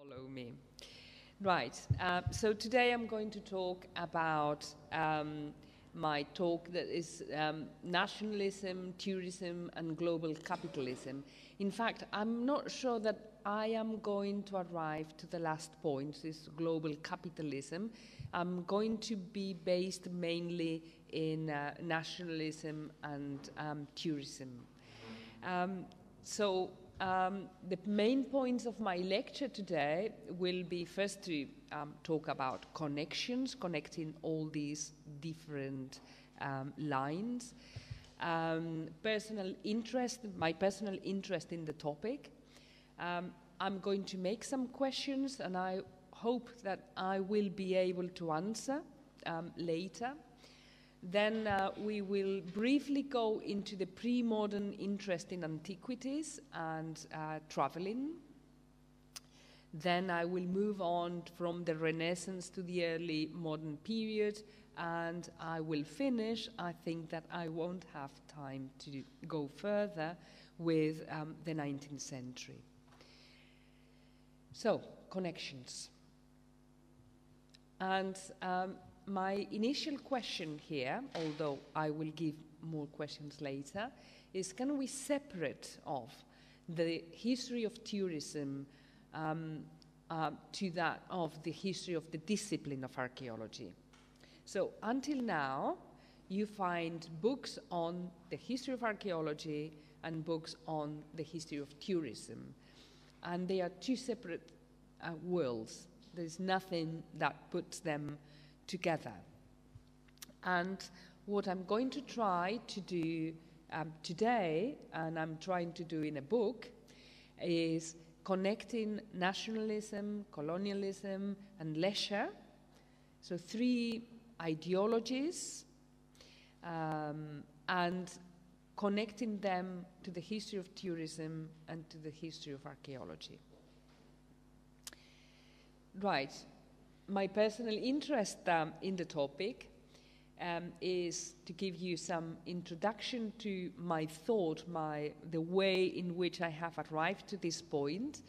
Follow me. Right, so today I'm going to talk about my talk that is nationalism, tourism, and global capitalism. In fact, I'm not sure that I am going to arrive to the last point, this global capitalism. I'm going to be based mainly in nationalism and tourism. The main points of my lecture today will be first to talk about connections, connecting all these different lines, my personal interest in the topic. I'm going to make some questions, and I hope that I will be able to answer later. Then we will briefly go into the pre-modern interest in antiquities and traveling. Then I will move on from the Renaissance to the early modern period, and I will finish. I think that I won't have time to go further with the 19th century. So, connections. And my initial question here, although I will give more questions later, is can we separate off the history of tourism to that of the history of the discipline of archaeology? So until now, you find books on the history of archaeology and books on the history of tourism. And they are two separate worlds. There's nothing that puts them together. And what I'm going to try to do today, and I'm trying to do in a book, is connecting nationalism, colonialism, and leisure. So three ideologies, and connecting them to the history of tourism and to the history of archaeology. Right. My personal interest in the topic is to give you some introduction to my thought, the way in which I have arrived to this point.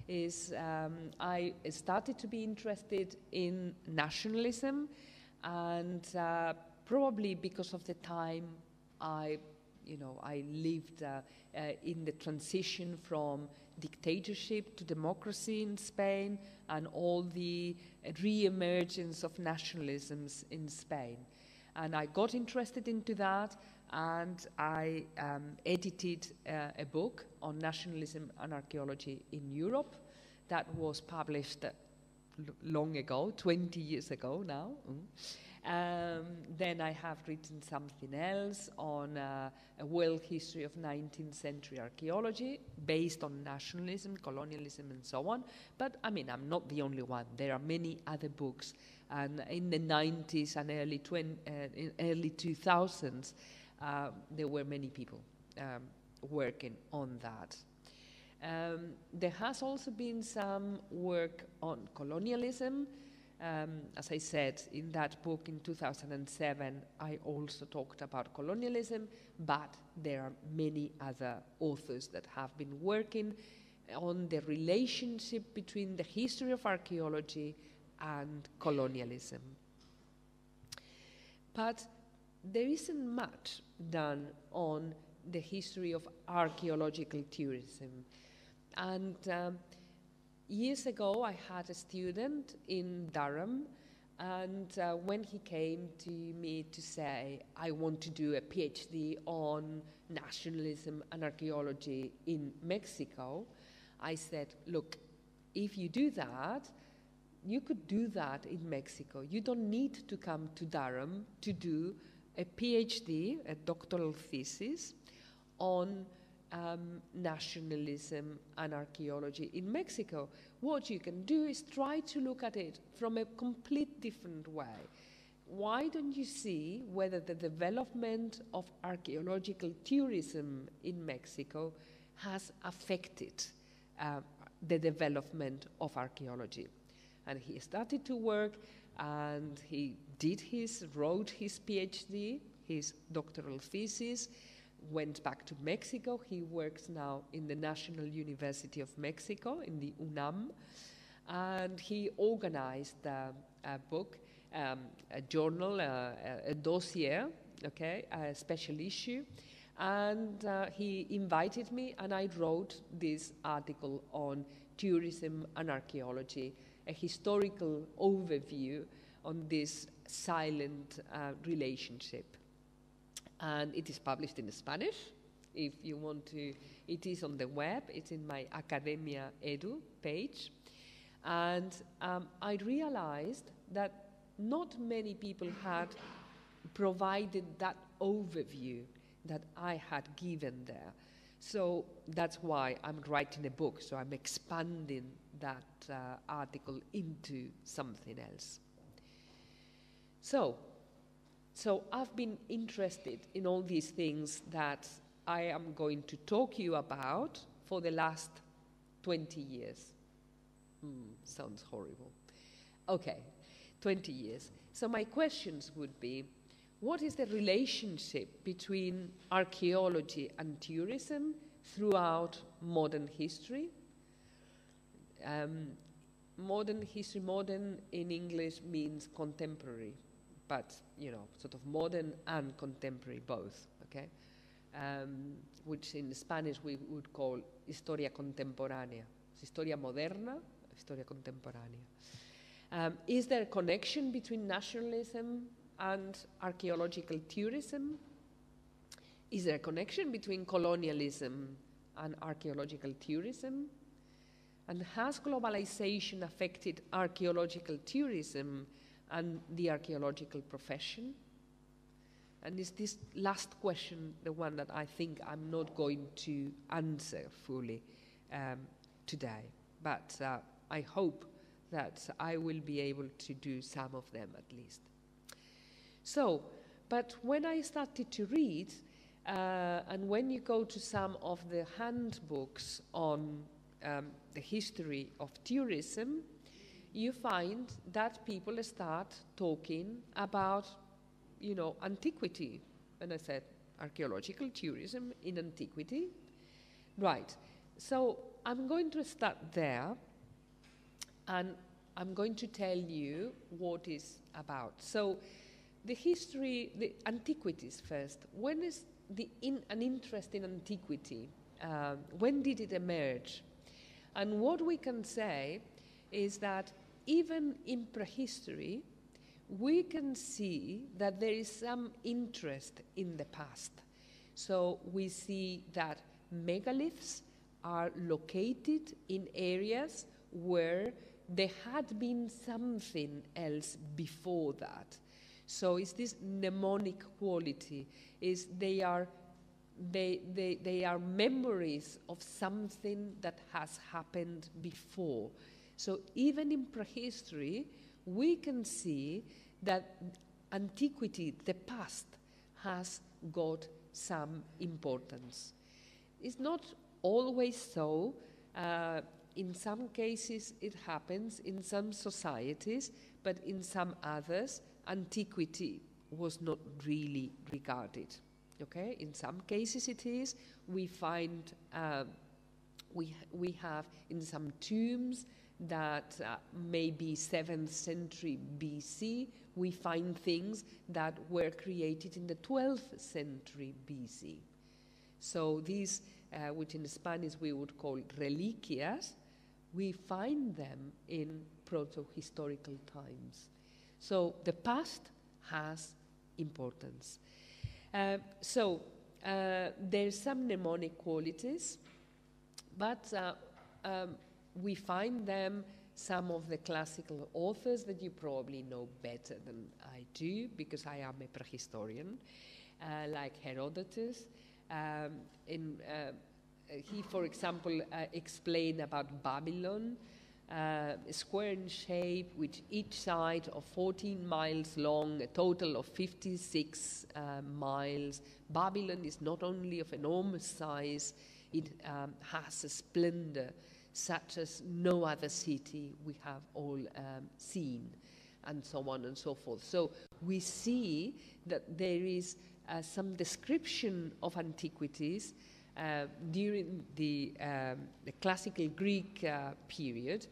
I started to be interested in nationalism, and probably because of the time I lived in the transition from dictatorship to democracy in Spain and all the re-emergence of nationalisms in Spain. And I got interested into that, and I edited a book on nationalism and archaeology in Europe that was published long ago, 20 years ago now. Then I have written something else on a world history of 19th century archaeology based on nationalism, colonialism, and so on. But I mean, I'm not the only one. There are many other books. And in the 90s and early 2000s, there were many people working on that. There has also been some work on colonialism. As I said, in that book in 2007, I also talked about colonialism, but there are many other authors that have been working on the relationship between the history of archaeology and colonialism. But there isn't much done on the history of archaeological tourism. And years ago, I had a student in Durham, and when he came to me to say, I want to do a PhD on nationalism and archaeology in Mexico, I said, look, if you do that, you could do that in Mexico. You don't need to come to Durham to do a PhD, a doctoral thesis, on nationalism and archaeology in Mexico. What you can do is try to look at it from a complete different way. Why don't you see whether the development of archaeological tourism in Mexico has affected the development of archaeology? And he started to work, and he wrote his PhD, his doctoral thesis, went back to Mexico. He works now in the National University of Mexico, in the UNAM, and he organized a book, a journal, a dossier, okay, a special issue, and he invited me, and I wrote this article on tourism and archaeology, a historical overview on this silent relationship. And it is published in Spanish. If you want to, it is on the web. It's in my Academia Edu page. And I realized that not many people had provided that overview that I had given there. So that's why I'm writing a book. So I'm expanding that article into something else. So I've been interested in all these things that I am going to talk to you about for the last 20 years. Sounds horrible. Okay, 20 years. So my questions would be, what is the relationship between archaeology and tourism throughout modern history? Modern history, modern in English means contemporary, but, you know, sort of modern and contemporary both, okay? Which in Spanish we would call historia contemporánea. Historia moderna, historia contemporánea. Is there a connection between nationalism and archaeological tourism? Is there a connection between colonialism and archaeological tourism? And has globalization affected archaeological tourism and the archaeological profession? And is this last question the one that I think I'm not going to answer fully today? But I hope that I will be able to do some of them at least. So, but when I started to read, and when you go to some of the handbooks on the history of tourism, you find that people start talking about, you know, antiquity. And I said, archaeological tourism in antiquity? Right. So I'm going to start there, and I'm going to tell you what it's about. So the history, the antiquities first. When is an interest in antiquity? When did it emerge? And what we can say is that even in prehistory, we can see that there is some interest in the past. So we see that megaliths are located in areas where there had been something else before that. So it's this mnemonic quality, is they are memories of something that has happened before. So even in prehistory, we can see that antiquity, the past, has got some importance. It's not always so. In some cases it happens in some societies, but in some others, antiquity was not really regarded. Okay, in some cases it is. We find we have in some tombs that maybe 7th century BC, we find things that were created in the 12th century BC. So these, which in Spanish we would call reliquias, we find them in proto-historical times. So the past has importance. There's some mnemonic qualities, but we find them, some of the classical authors that you probably know better than I do, because I am a prehistorian, like Herodotus. He, for example, explained about Babylon, square in shape, with each side of 14 miles long, a total of 56 miles. Babylon is not only of enormous size, it has a splendor such as no other city we have all seen, and so on and so forth. So we see that there is some description of antiquities during the classical Greek period,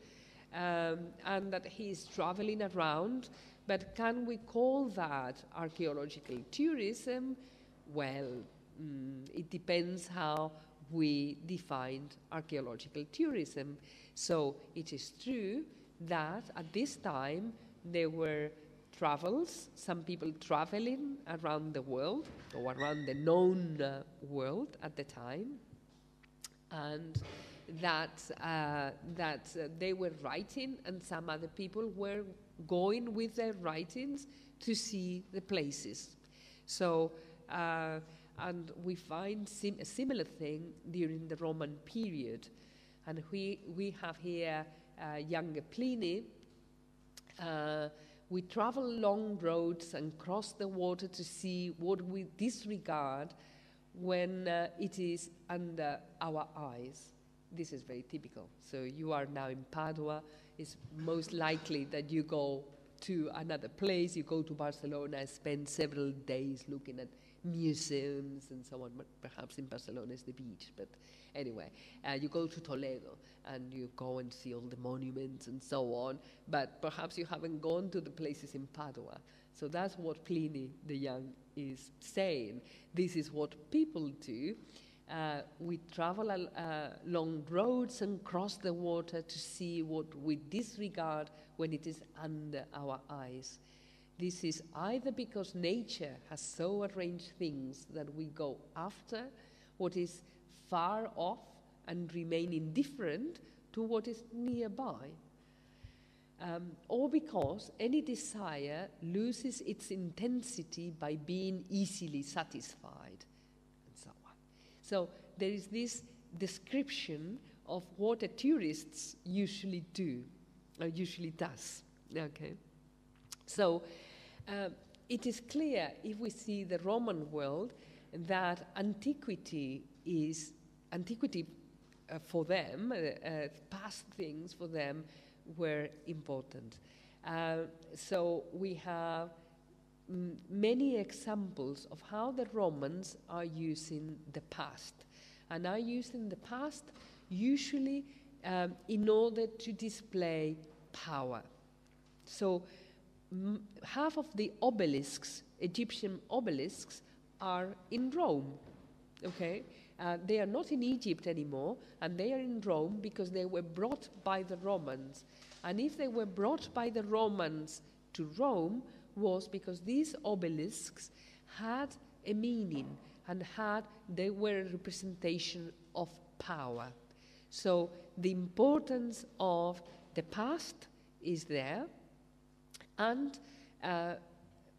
and that he's traveling around. But can we call that archaeological tourism? Well, it depends how we defined archaeological tourism. So it is true that at this time there were travels, some people traveling around the world or around the known world at the time, and that they were writing, and some other people were going with their writings to see the places. So, and we find a similar thing during the Roman period. And we have here younger Pliny. We travel long roads and cross the water to see what we disregard when it is under our eyes. This is very typical. So you are now in Padua. It's most likely that you go to another place. You go to Barcelona and spend several days looking at museums and so on. Perhaps in Barcelona is the beach, but anyway, you go to Toledo and you go and see all the monuments and so on, but perhaps you haven't gone to the places in Padua. So that's what Pliny the Young is saying. This is what people do. We travel long roads and cross the water to see what we disregard when it is under our eyes. This is either because nature has so arranged things that we go after what is far off and remain indifferent to what is nearby, or because any desire loses its intensity by being easily satisfied, and so on. So there is this description of what a tourist usually does. Okay, so it is clear if we see the Roman world that antiquity for them, past things for them were important. So we have many examples of how the Romans are using the past, and are using the past usually in order to display power. So half of the obelisks, Egyptian obelisks, are in Rome, okay? They are not in Egypt anymore, and they are in Rome because they were brought by the Romans. And if they were brought by the Romans to Rome, was because these obelisks had a meaning and they were a representation of power. So the importance of the past is there. And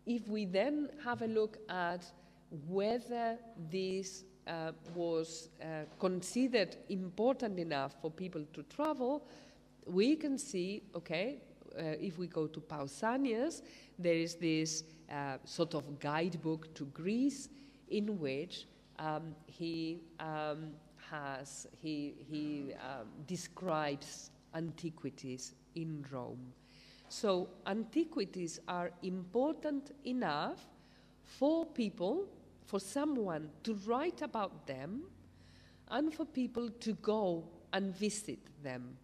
if we then have a look at whether this was considered important enough for people to travel, we can see, okay, if we go to Pausanias, there is this sort of guidebook to Greece in which he describes antiquities in Rome. So antiquities are important enough for people, for someone to write about them, and for people to go and visit them.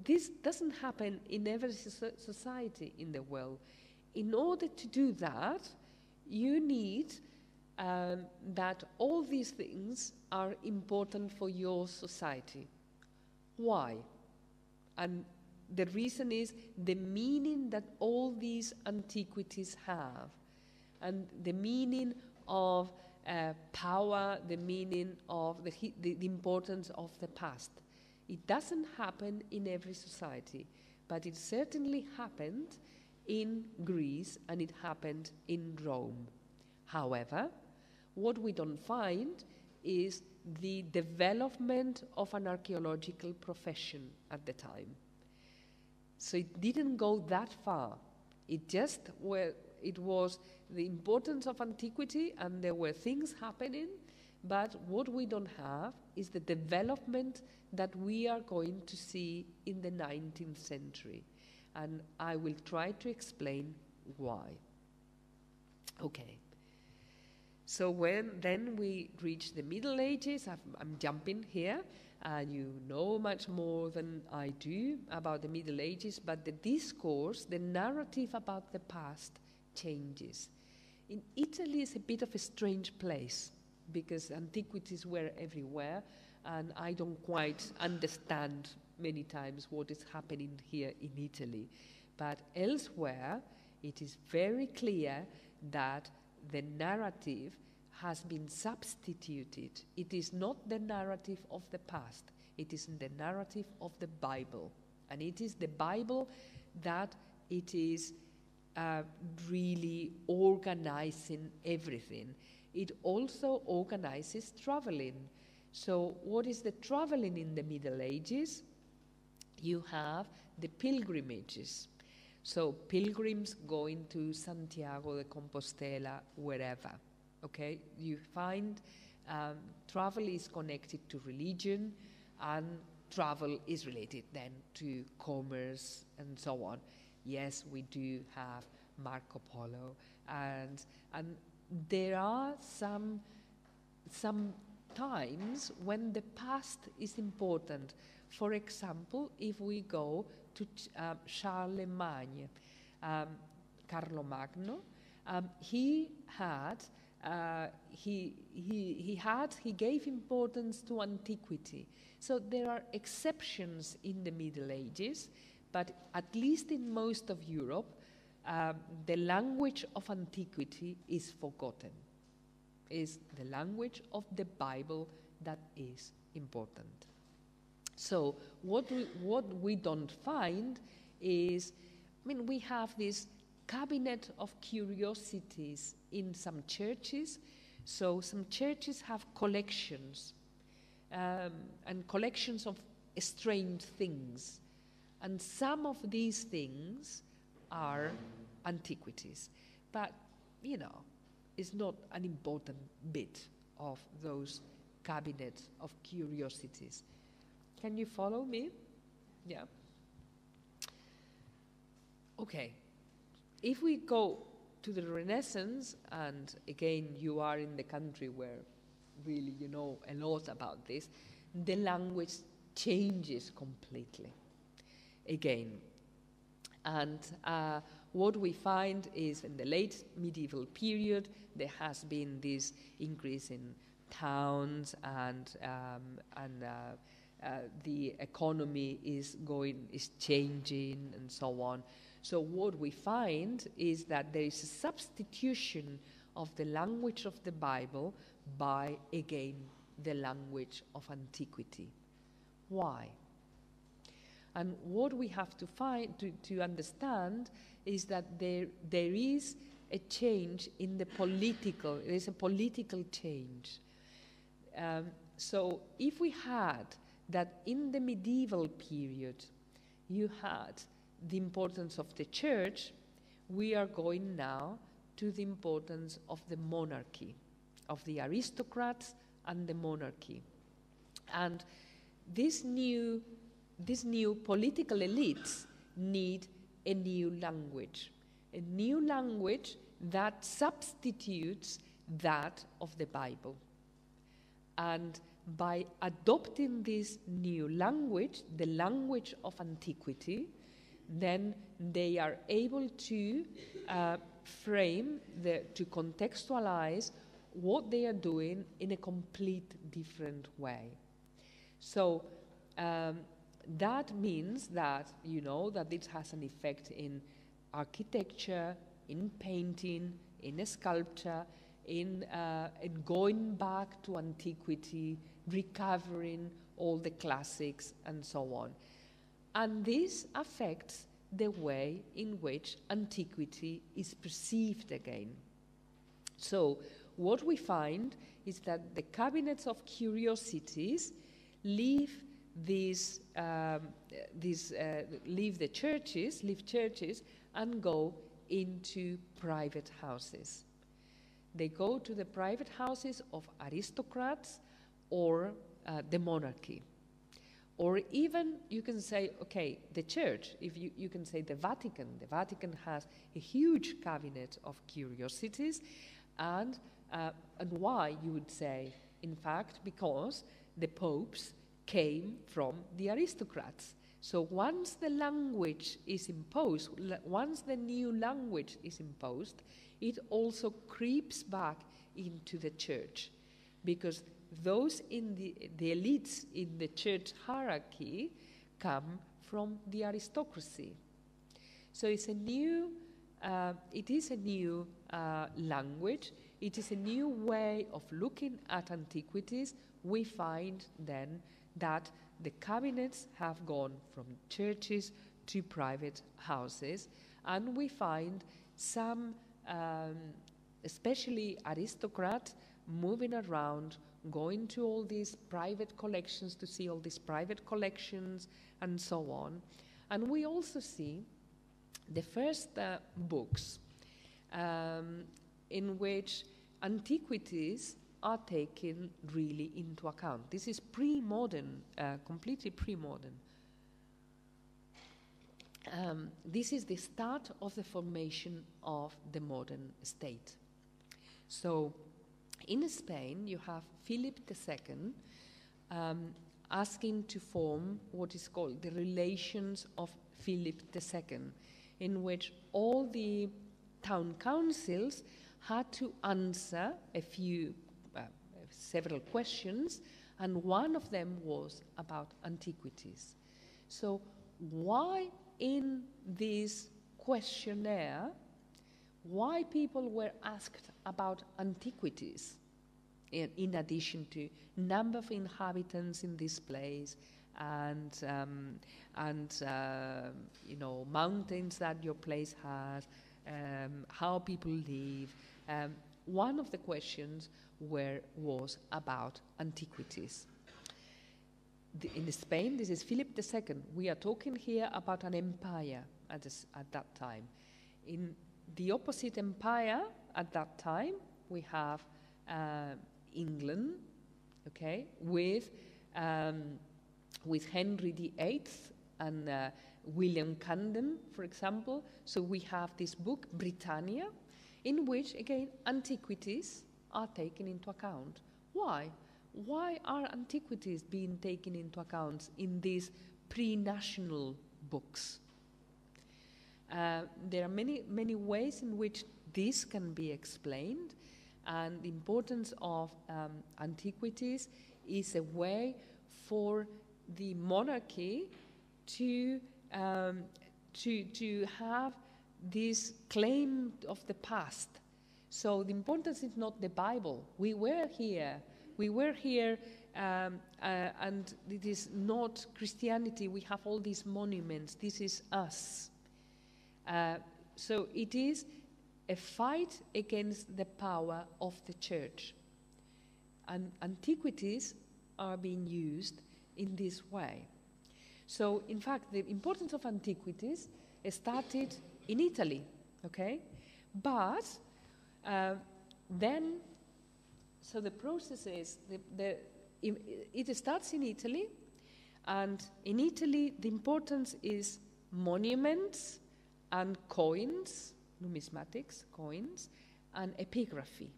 This doesn't happen in every society in the world. In order to do that, you need that all these things are important for your society. Why? And the reason is the meaning that all these antiquities have, and the meaning of power, the meaning of the importance of the past. It doesn't happen in every society, but it certainly happened in Greece and it happened in Rome. However, what we don't find is the development of an archaeological profession at the time. So it didn't go that far. It was the importance of antiquity, and there were things happening, but what we don't have is the development that we are going to see in the 19th century. And I will try to explain why. Okay. So when then we reach the Middle Ages, I'm jumping here, and you know much more than I do about the Middle Ages, but the discourse, the narrative about the past changes. In Italy, it's a bit of a strange place because antiquities were everywhere, and I don't quite understand many times what is happening here in Italy. But elsewhere, it is very clear that the narrative has been substituted. It is not the narrative of the past. It is the narrative of the Bible. And it is the Bible that it is really organizing everything. It also organizes traveling. So what is the traveling in the Middle Ages? You have the pilgrimages. So pilgrims going to Santiago de Compostela, wherever. Okay, you find travel is connected to religion, and travel is related then to commerce and so on. Yes, we do have Marco Polo, and there are some times when the past is important. For example, if we go to Charlemagne, Carlo Magno, he gave importance to antiquity. So there are exceptions in the Middle Ages, but at least in most of Europe, the language of antiquity is forgotten. It's the language of the Bible that is important. So what we don't find is, I mean, we have this cabinet of curiosities in some churches. So some churches have collections, and collections of strange things. And some of these things are antiquities. But, you know, it's not an important bit of those cabinets of curiosities. Can you follow me? Yeah. Okay. If we go to the Renaissance, and again, you are in the country where really you know a lot about this, the language changes completely. Again. And what we find is in the late medieval period, there has been this increase in towns, and the economy is changing and so on. So what we find is that there is a substitution of the language of the Bible by, again, the language of antiquity. Why? And what we have to find, to understand, is that there is a change in the political, there is a political change. So if we had that in the medieval period, you had the importance of the church, we are going now to the importance of the monarchy, of the aristocrats and the monarchy. And these new political elites need a new language that substitutes that of the Bible. And by adopting this new language, the language of antiquity, then they are able to frame, to contextualize what they are doing in a complete different way. So that means that, you know, that it has an effect in architecture, in painting, in sculpture, in going back to antiquity, recovering all the classics, and so on. And this affects the way in which antiquity is perceived again. So what we find is that the cabinets of curiosities leave churches and go into private houses. They go to the private houses of aristocrats or the monarchy. Or even you can say, okay, the church, if you can say the Vatican. The Vatican has a huge cabinet of curiosities. And why, you would say, in fact, because the popes came from the aristocrats. So once the language is imposed, once the new language is imposed, it also creeps back into the church, because those in the elites in the church hierarchy come from the aristocracy. So it's a new, it is a new language. It is a new way of looking at antiquities. We find then that the cabinets have gone from churches to private houses, and we find some, especially aristocrats, moving around, going to all these private collections to see all these private collections and so on. And we also see the first books in which antiquities are taken really into account. This is pre-modern, completely pre-modern. This is the start of the formation of the modern state. So in Spain, you have Philip II asking to form what is called the Relations of Philip II, in which all the town councils had to answer several questions, and one of them was about antiquities. So why in this questionnaire, why people were asked about antiquities, in addition to number of inhabitants in this place and you know, mountains that your place has, how people live. One of the questions was about antiquities. In Spain, this is Philip II. We are talking here about an empire at that time. In the opposite empire at that time, we have England, okay, with Henry VIII and William Camden, for example. So we have this book, Britannia, in which, again, antiquities are taken into account. Why? Why are antiquities being taken into account in these pre-national books? There are many ways in which this can be explained, and the importance of antiquities is a way for the monarchy to have this claim of the past. So the importance is not the Bible. We were here, and it is not Christianity. We have all these monuments. This is us. So it is a fight against the power of the church. And antiquities are being used in this way. So, in fact, the importance of antiquities started in Italy, okay? But then, so the process is, it starts in Italy, and in Italy, the importance is monuments and coins, numismatics, coins, and epigraphy.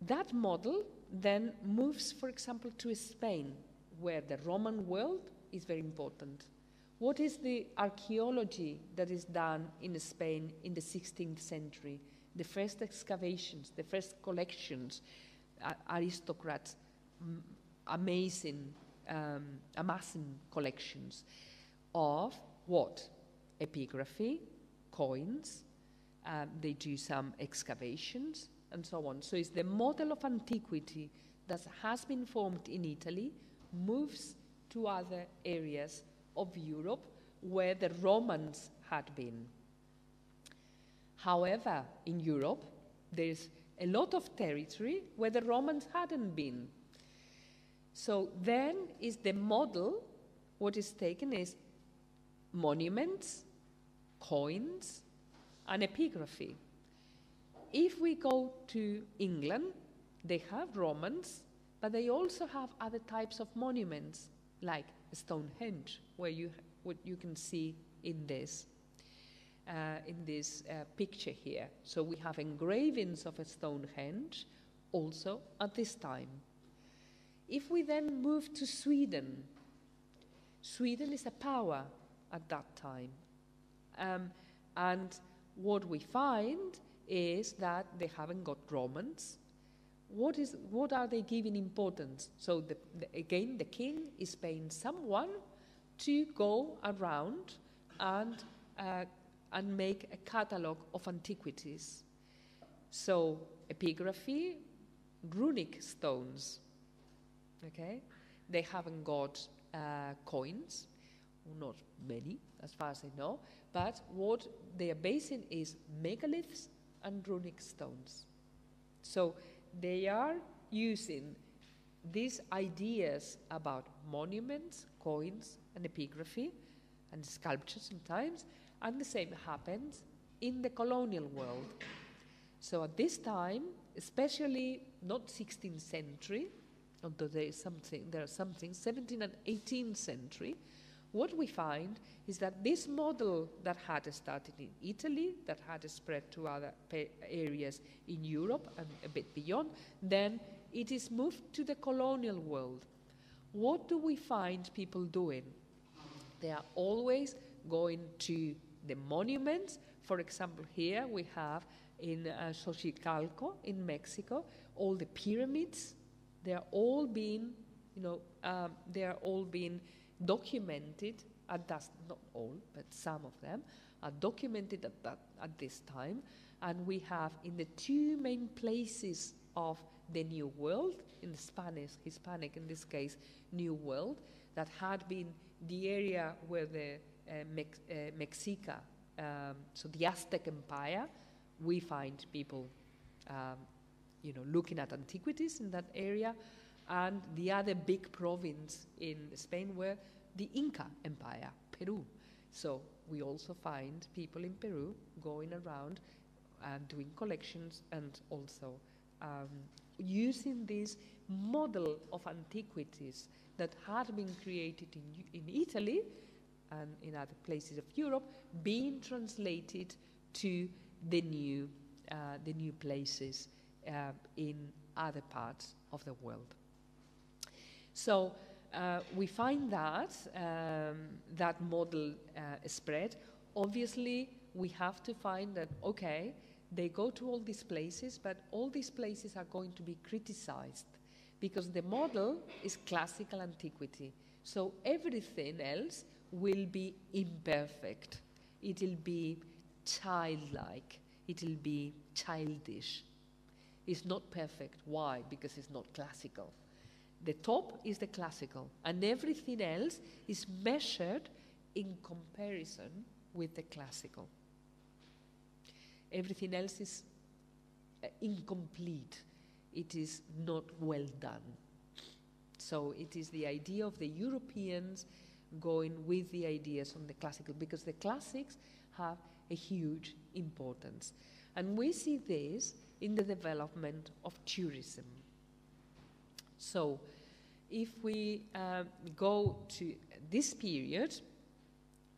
That model then moves, for example, to Spain, where the Roman world is very important. What is the archaeology that is done in Spain in the 16th century? The first excavations, the first collections, aristocrats, amassing collections of what? Epigraphy, coins, they do some excavations, and so on. So it's the model of antiquity that has been formed in Italy, moves to other areas of Europe where the Romans had been. However, in Europe, there's a lot of territory where the Romans hadn't been. So then is the model, what is taken is monuments, coins, and epigraphy. If we go to England, they have Romans, but they also have other types of monuments, like Stonehenge, what you can see in this picture here. So we have engravings of a Stonehenge also at this time. If we then move to Sweden, Sweden is a power at that time. And what we find is that they haven't got Romans. What are they giving importance? So again, the king is paying someone to go around and make a catalogue of antiquities. So epigraphy, runic stones, okay? They haven't got coins, not many, as far as I know, but what they are basing is megaliths and runic stones. So they are using these ideas about monuments, coins, and epigraphy, and sculpture sometimes, and the same happens in the colonial world. So at this time, especially not 16th century, although there are some things, 17th and 18th century, what we find is that this model that had started in Italy, that had spread to other areas in Europe and a bit beyond, then it is moved to the colonial world. What do we find people doing? They are always going to the monuments. For example, here we have in Xochicalco in Mexico, all the pyramids. They are all being, documented at that, not all, but some of them are documented at this time. And we have in the two main places of the New World, in the Hispanic in this case, New World, that had been the area where the Mexica, so the Aztec Empire, we find people, looking at antiquities in that area, and the other big province in Spain were the Inca Empire, Peru. So we also find people in Peru going around and doing collections and also using this model of antiquities that had been created in Italy and in other places of Europe, being translated to the new places in other parts of the world. So we find that that model spread. Obviously, we have to find that, okay, they go to all these places, but all these places are going to be criticized because the model is classical antiquity. So everything else will be imperfect. It will be childlike. It will be childish. It's not perfect. Why? Because it's not classical. The top is the classical, and everything else is measured in comparison with the classical. Everything else is incomplete. It is not well done. So it is the idea of the Europeans going with the ideas on the classical, because the classics have a huge importance. And we see this in the development of tourism. So if we go to this period,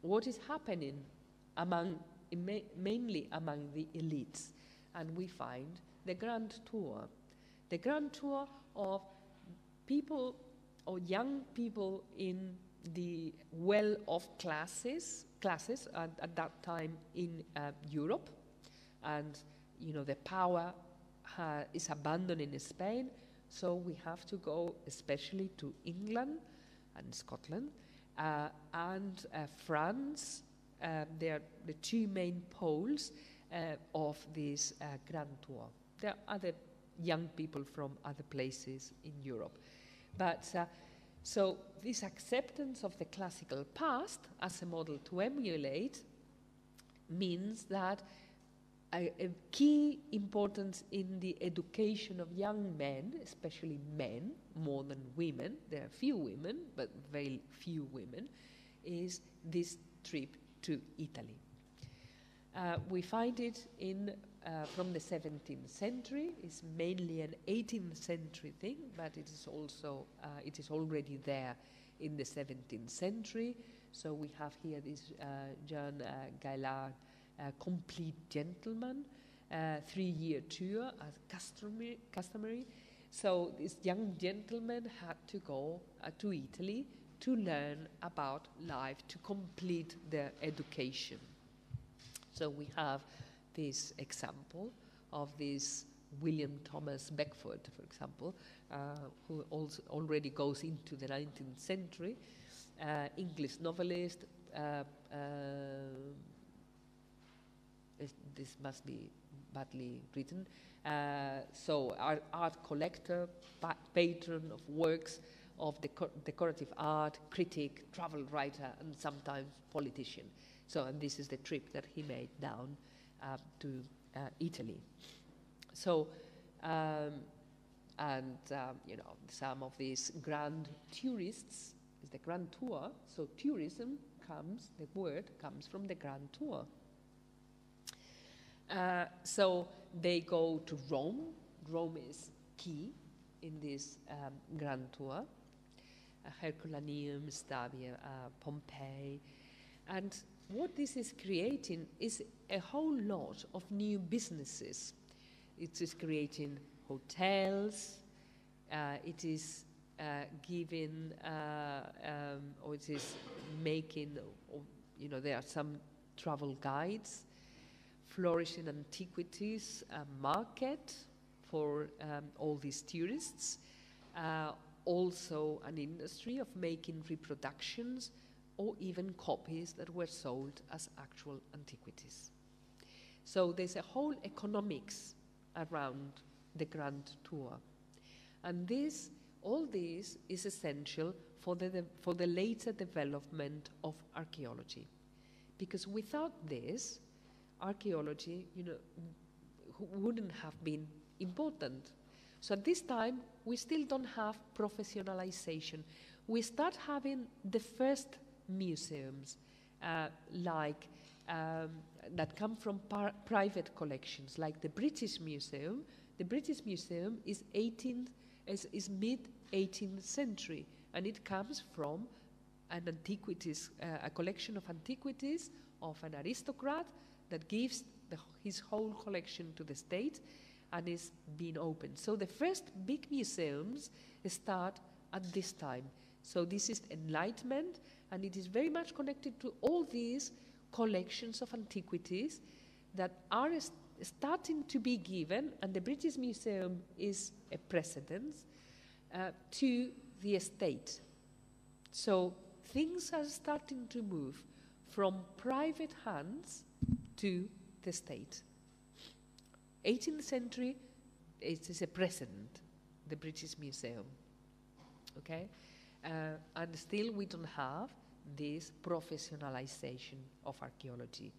what is happening mainly among the elites? And we find the grand tour of people or young people in the well-off classes at that time in Europe, and the power is abandoning Spain, so we have to go especially to England and Scotland and France. They are the two main poles of this grand tour. There are other young people from other places in Europe, but so this acceptance of the classical past as a model to emulate means that a key importance in the education of young men, especially men, more than women, there are few women, but very few women, is this trip to Italy. We find it from the 17th century. It's mainly an 18th century thing, but it is also it is already there in the 17th century. So we have here this Jean Gaillard complete gentleman, 3-year tour as customary. So this young gentleman had to go to Italy to learn about life, to complete their education. So we have this example of this William Thomas Beckford, for example, who also already goes into the 19th century, English novelist. This must be badly written. So art collector, patron of works of decorative art, critic, travel writer, and sometimes politician. So, and this is the trip that he made down to Italy. So, you know, some of these grand tourists is the grand tour. So tourism comes, the word comes from the grand tour. So they go to Rome. Rome is key in this grand tour. Herculaneum, Stabia, Pompeii. And what this is creating is a whole lot of new businesses. It is creating hotels, it is giving, or it is making, you know, there are some travel guides, flourishing antiquities, market for all these tourists, also an industry of making reproductions or even copies that were sold as actual antiquities. So there's a whole economics around the grand tour. And this, all this is essential for the later development of archaeology. Because without this, archaeology, you know, wouldn't have been important. So at this time, we still don't have professionalization. We start having the first museums that come from private collections, like the British Museum. The British Museum is mid-18th century, and it comes from an antiquities, a collection of antiquities of an aristocrat that gives his whole collection to the state and is being opened. So the first big museums start at this time. So this is Enlightenment, and it is very much connected to all these collections of antiquities that are starting to be given, and the British Museum is a precedent, to the estate. So things are starting to move from private hands to the state. 18th century, it is a precedent, the British Museum, okay? And still we don't have this professionalization of archaeology.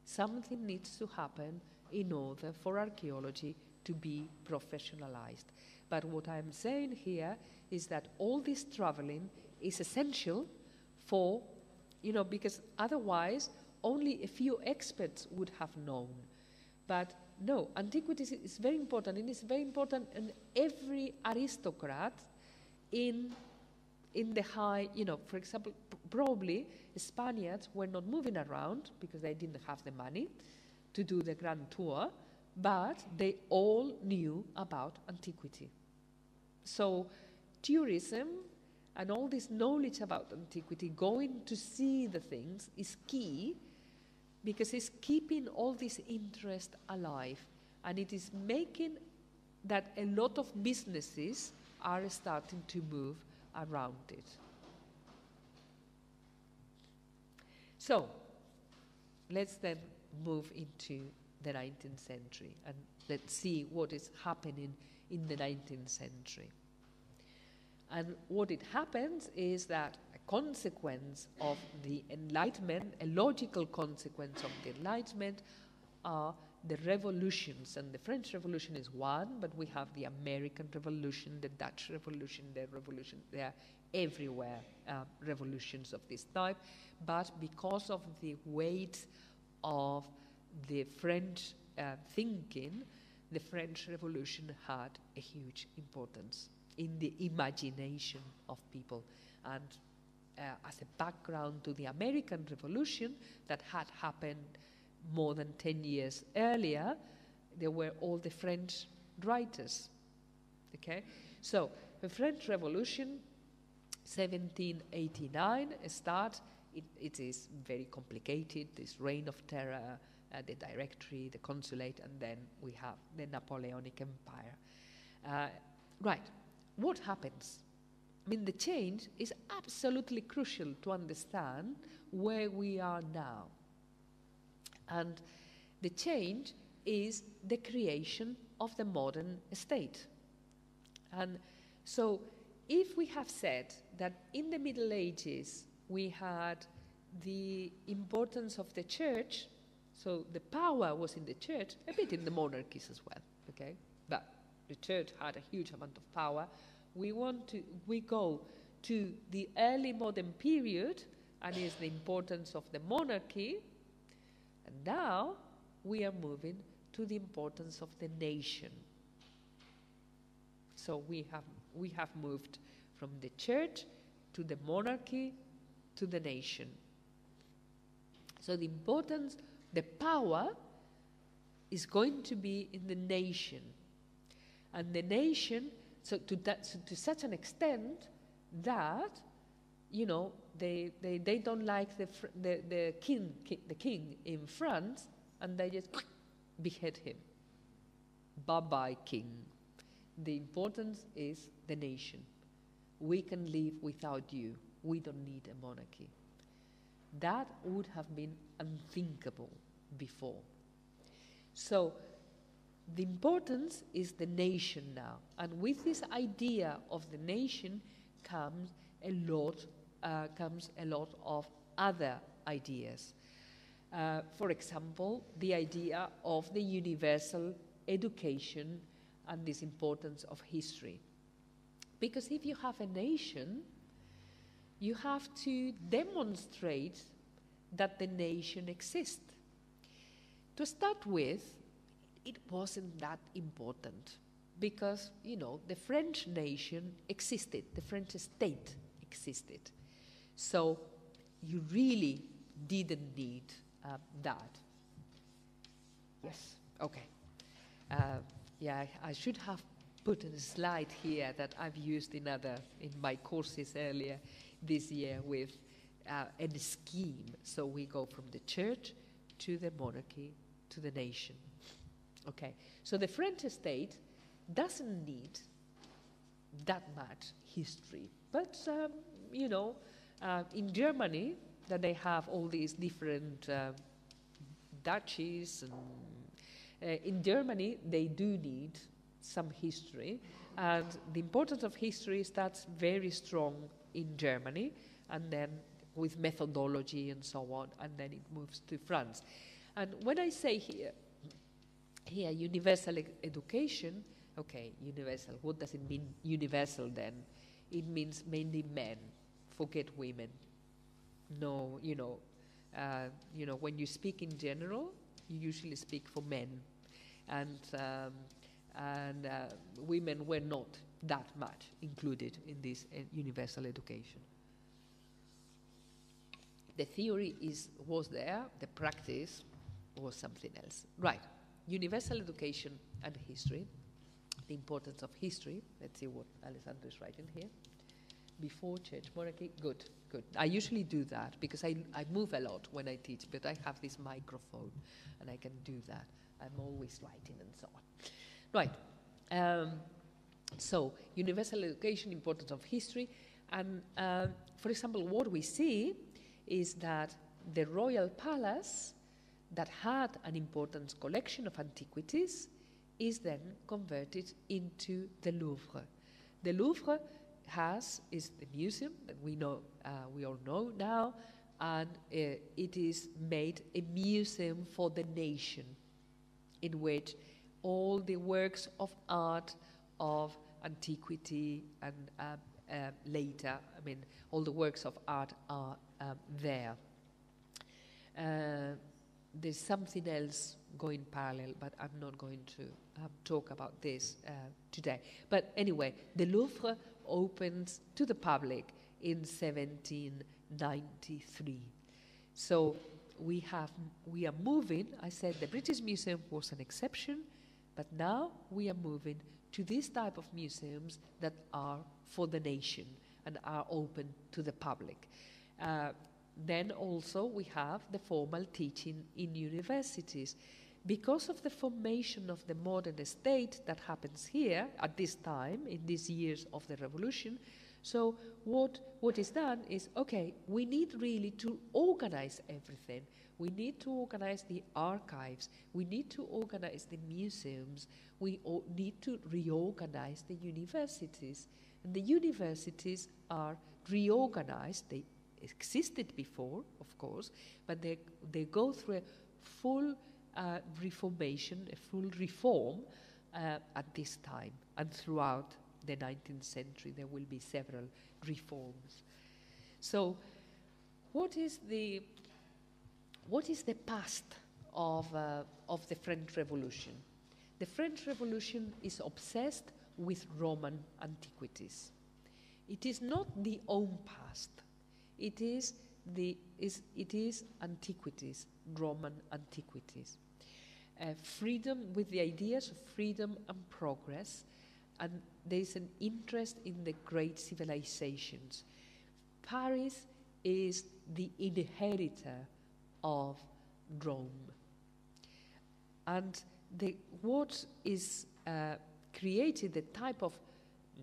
Something needs to happen in order for archaeology to be professionalized. But what I'm saying here is that all this traveling is essential for, you know, because otherwise only a few experts would have known. But no, antiquities is very important, and it's very important in every aristocrat in the high, you know, for example, probably Spaniards were not moving around because they didn't have the money to do the grand tour, but they all knew about antiquity. So tourism and all this knowledge about antiquity, going to see the things, is key, because it's keeping all this interest alive, and it is making that a lot of businesses are starting to move around it. So let's then move into the 19th century, and let's see what is happening in the 19th century. And what it happens is that a consequence of the Enlightenment, a logical consequence of the Enlightenment, are the revolutions. And the French Revolution is one, but we have the American Revolution, the Dutch Revolution, the Revolution. They are everywhere, revolutions of this type. But because of the weight of the French thinking, the French Revolution had a huge importance in the imagination of people. And as a background to the American Revolution that had happened more than 10 years earlier, there were all the French writers, the okay? So the French Revolution, 1789, start. It is very complicated, this reign of terror, the directory, the consulate, and then we have the Napoleonic Empire. Right, what happens? I mean, the change is absolutely crucial to understand where we are now. And the change is the creation of the modern state. And so if we have said that in the Middle Ages we had the importance of the church, so the power was in the church, a bit in the monarchies as well, okay? But the church had a huge amount of power. We go to the early modern period, and is the importance of the monarchy, and now we are moving to the importance of the nation. So we have moved from the church to the monarchy to the nation. So the importance, the power is going to be in the nation. And the nation, so to such an extent that, you know, they don't like the king in France, and they just behead him. Bye-bye, king. The importance is the nation. We can live without you. We don't need a monarchy. That would have been unthinkable before. So the importance is the nation now. And with this idea of the nation comes a lot of other ideas. For example, the idea of the universal education and this importance of history. Because if you have a nation, you have to demonstrate that the nation exists. To start with, it wasn't that important because, you know, the French nation existed, the French state existed. So you really didn't need that. Yes, okay. Yeah, I should have put a slide here that I've used in my courses earlier this year with a scheme. So we go from the church to the monarchy to the nation. Okay, so the French state doesn't need that much history, but you know, in Germany, that they have all these different duchies, and in Germany they do need some history, and the importance of history starts very strong in Germany, and then with methodology and so on, and then it moves to France. And when I say here universal education, okay, universal, what does it mean universal then? It means mainly men, forget women. No, you know, when you speak in general, you usually speak for men, and women were not that much included in this universal education. The theory was there, the practice was something else. Right, universal education and history, the importance of history. Let's see what Alessandro is writing here. Before church monarchy, good. I usually do that because I move a lot when I teach, but I have this microphone and I can do that. I'm always writing and so on. Right, so universal education, importance of history, and for example, what we see is that the royal palace that had an important collection of antiquities is then converted into the Louvre. The Louvre is the museum that we all know now, and it is made a museum for the nation, in which all the works of art, of antiquity, and later, I mean, all the works of art are there. There's something else going parallel, but I'm not going to talk about this today. But anyway, the Louvre opens to the public in 1793. So we are moving, I said the British Museum was an exception, but now we are moving to this type of museums that are for the nation and are open to the public. Then also we have the formal teaching in universities. Because of the formation of the modern state that happens here at this time, in these years of the revolution, so what is done is, okay, we need really to organize everything. We need to organize the archives. We need to organize the museums. We need to reorganize the universities. And the universities are reorganized. They existed before, of course, but they go through a full reformation, a full reform at this time. And throughout the 19th century, there will be several reforms. So what is the past of the French Revolution? The French Revolution is obsessed with Roman antiquities. It is not the own past. It is antiquities, Roman antiquities. Freedom, with the ideas of freedom and progress, and there is an interest in the great civilizations. Paris is the inheritor of Rome. And what is created, the type of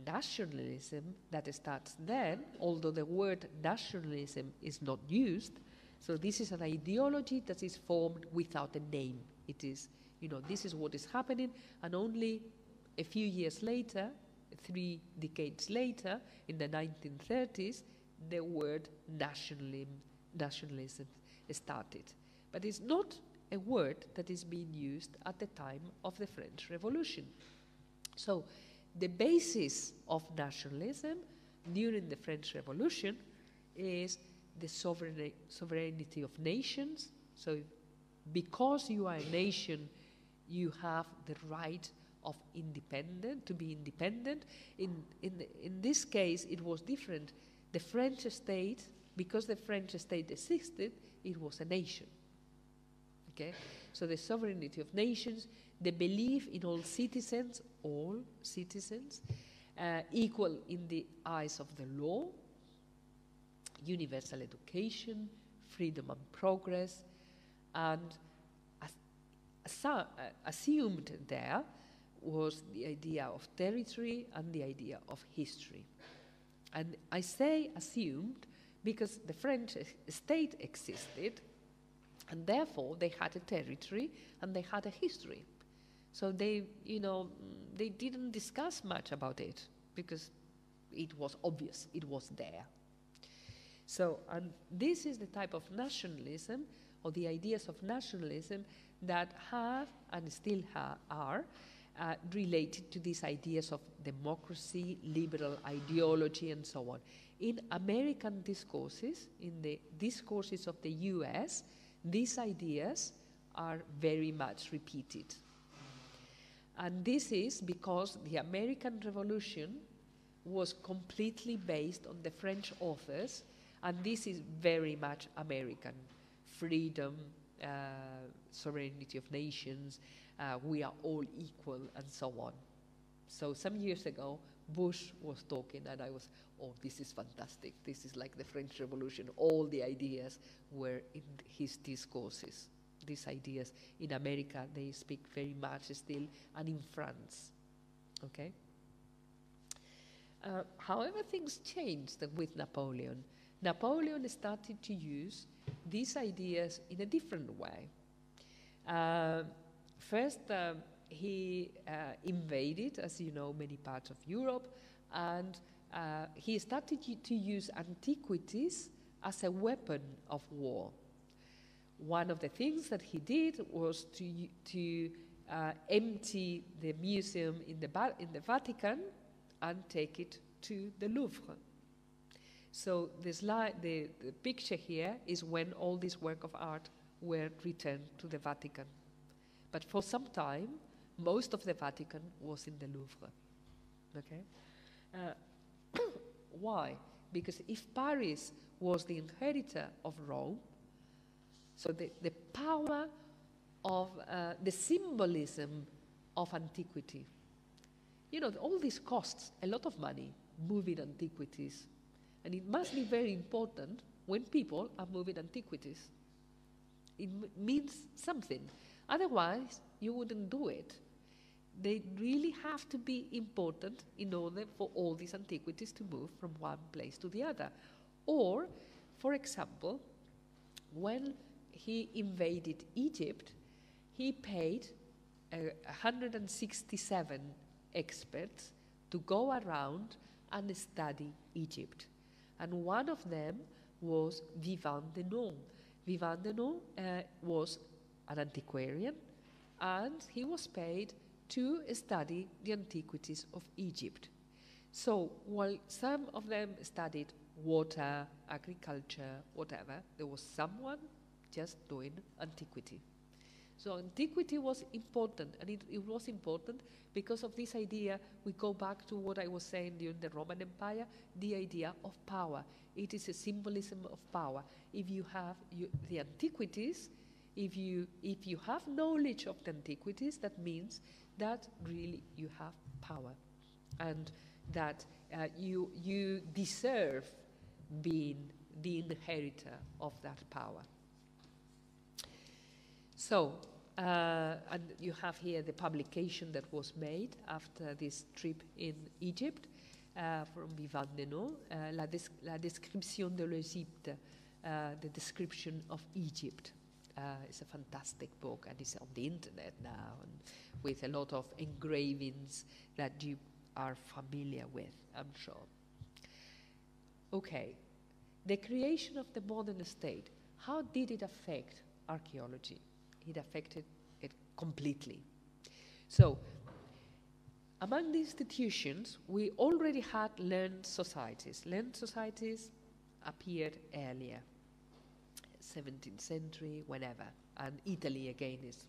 nationalism that starts then, although the word nationalism is not used, so this is an ideology that is formed without a name. It is, this is what is happening, and only a few years later, 3 decades later, in the 1930s, the word nationalism started. But it's not a word that is being used at the time of the French Revolution. So the basis of nationalism during the French Revolution is the sovereignty of nations. So because you are a nation, you have the right of to be independent. In this case, it was different. The French state, because the French state existed, it was a nation. Okay? So the sovereignty of nations, the belief in all citizens, equal in the eyes of the law, universal education, freedom and progress, and assumed there was the idea of territory and the idea of history. And I say assumed because the French state existed, and therefore they had a territory and they had a history. So they didn't discuss much about it because it was obvious, it was there. So, and this is the type of nationalism, or the ideas of nationalism, that have and still are related to these ideas of democracy, liberal ideology, and so on. In American discourses, in the discourses of the US, these ideas are very much repeated. And this is because the American Revolution was completely based on the French authors, and this is very much American. Freedom, sovereignty of nations, we are all equal, and so on. So some years ago, Bush was talking, and I was, oh, this is fantastic. This is like the French Revolution. All the ideas were in his discourses. These ideas in America, they speak very much still, and in France. Okay? However, things changed with Napoleon. Napoleon started to use these ideas in a different way. First, he invaded, as you know, many parts of Europe, and he started to use antiquities as a weapon of war. One of the things that he did was to empty the museum in the Vatican and take it to the Louvre. So the picture here is when all this work of art were returned to the Vatican. But for some time, most of the Vatican was in the Louvre. Okay? Why? Because if Paris was the inheritor of Rome, so the power of the symbolism of antiquity you know, all this costs a lot of money, moving antiquities. And it must be very important when people are moving antiquities. It means something. Otherwise, you wouldn't do it. They really have to be important in order for all these antiquities to move from one place to the other. Or, for example, when he invaded Egypt, he paid 167 experts to go around and study Egypt. And one of them was Vivant de Nau. Vivant de Nau was an antiquarian, and he was paid to study the antiquities of Egypt. So while some of them studied water, agriculture, whatever, there was someone just doing antiquity. So antiquity was important, and it was important because of this idea. We go back to what I was saying during the Roman Empire, the idea of power. It is a symbolism of power. If you have the antiquities, if you have knowledge of the antiquities, that means that really you have power, and that you deserve being the inheritor of that power. So, and you have here the publication that was made after this trip in Egypt from Vivant de Nau, La description de l'Égypte, the description of Egypt. It's a fantastic book, and it's on the internet now, and with a lot of engravings that you are familiar with, I'm sure. Okay, the creation of the modern state, how did it affect archaeology? It affected it completely. So, among the institutions, we already had learned societies. Learned societies appeared earlier, 17th century, whenever. And Italy, again, is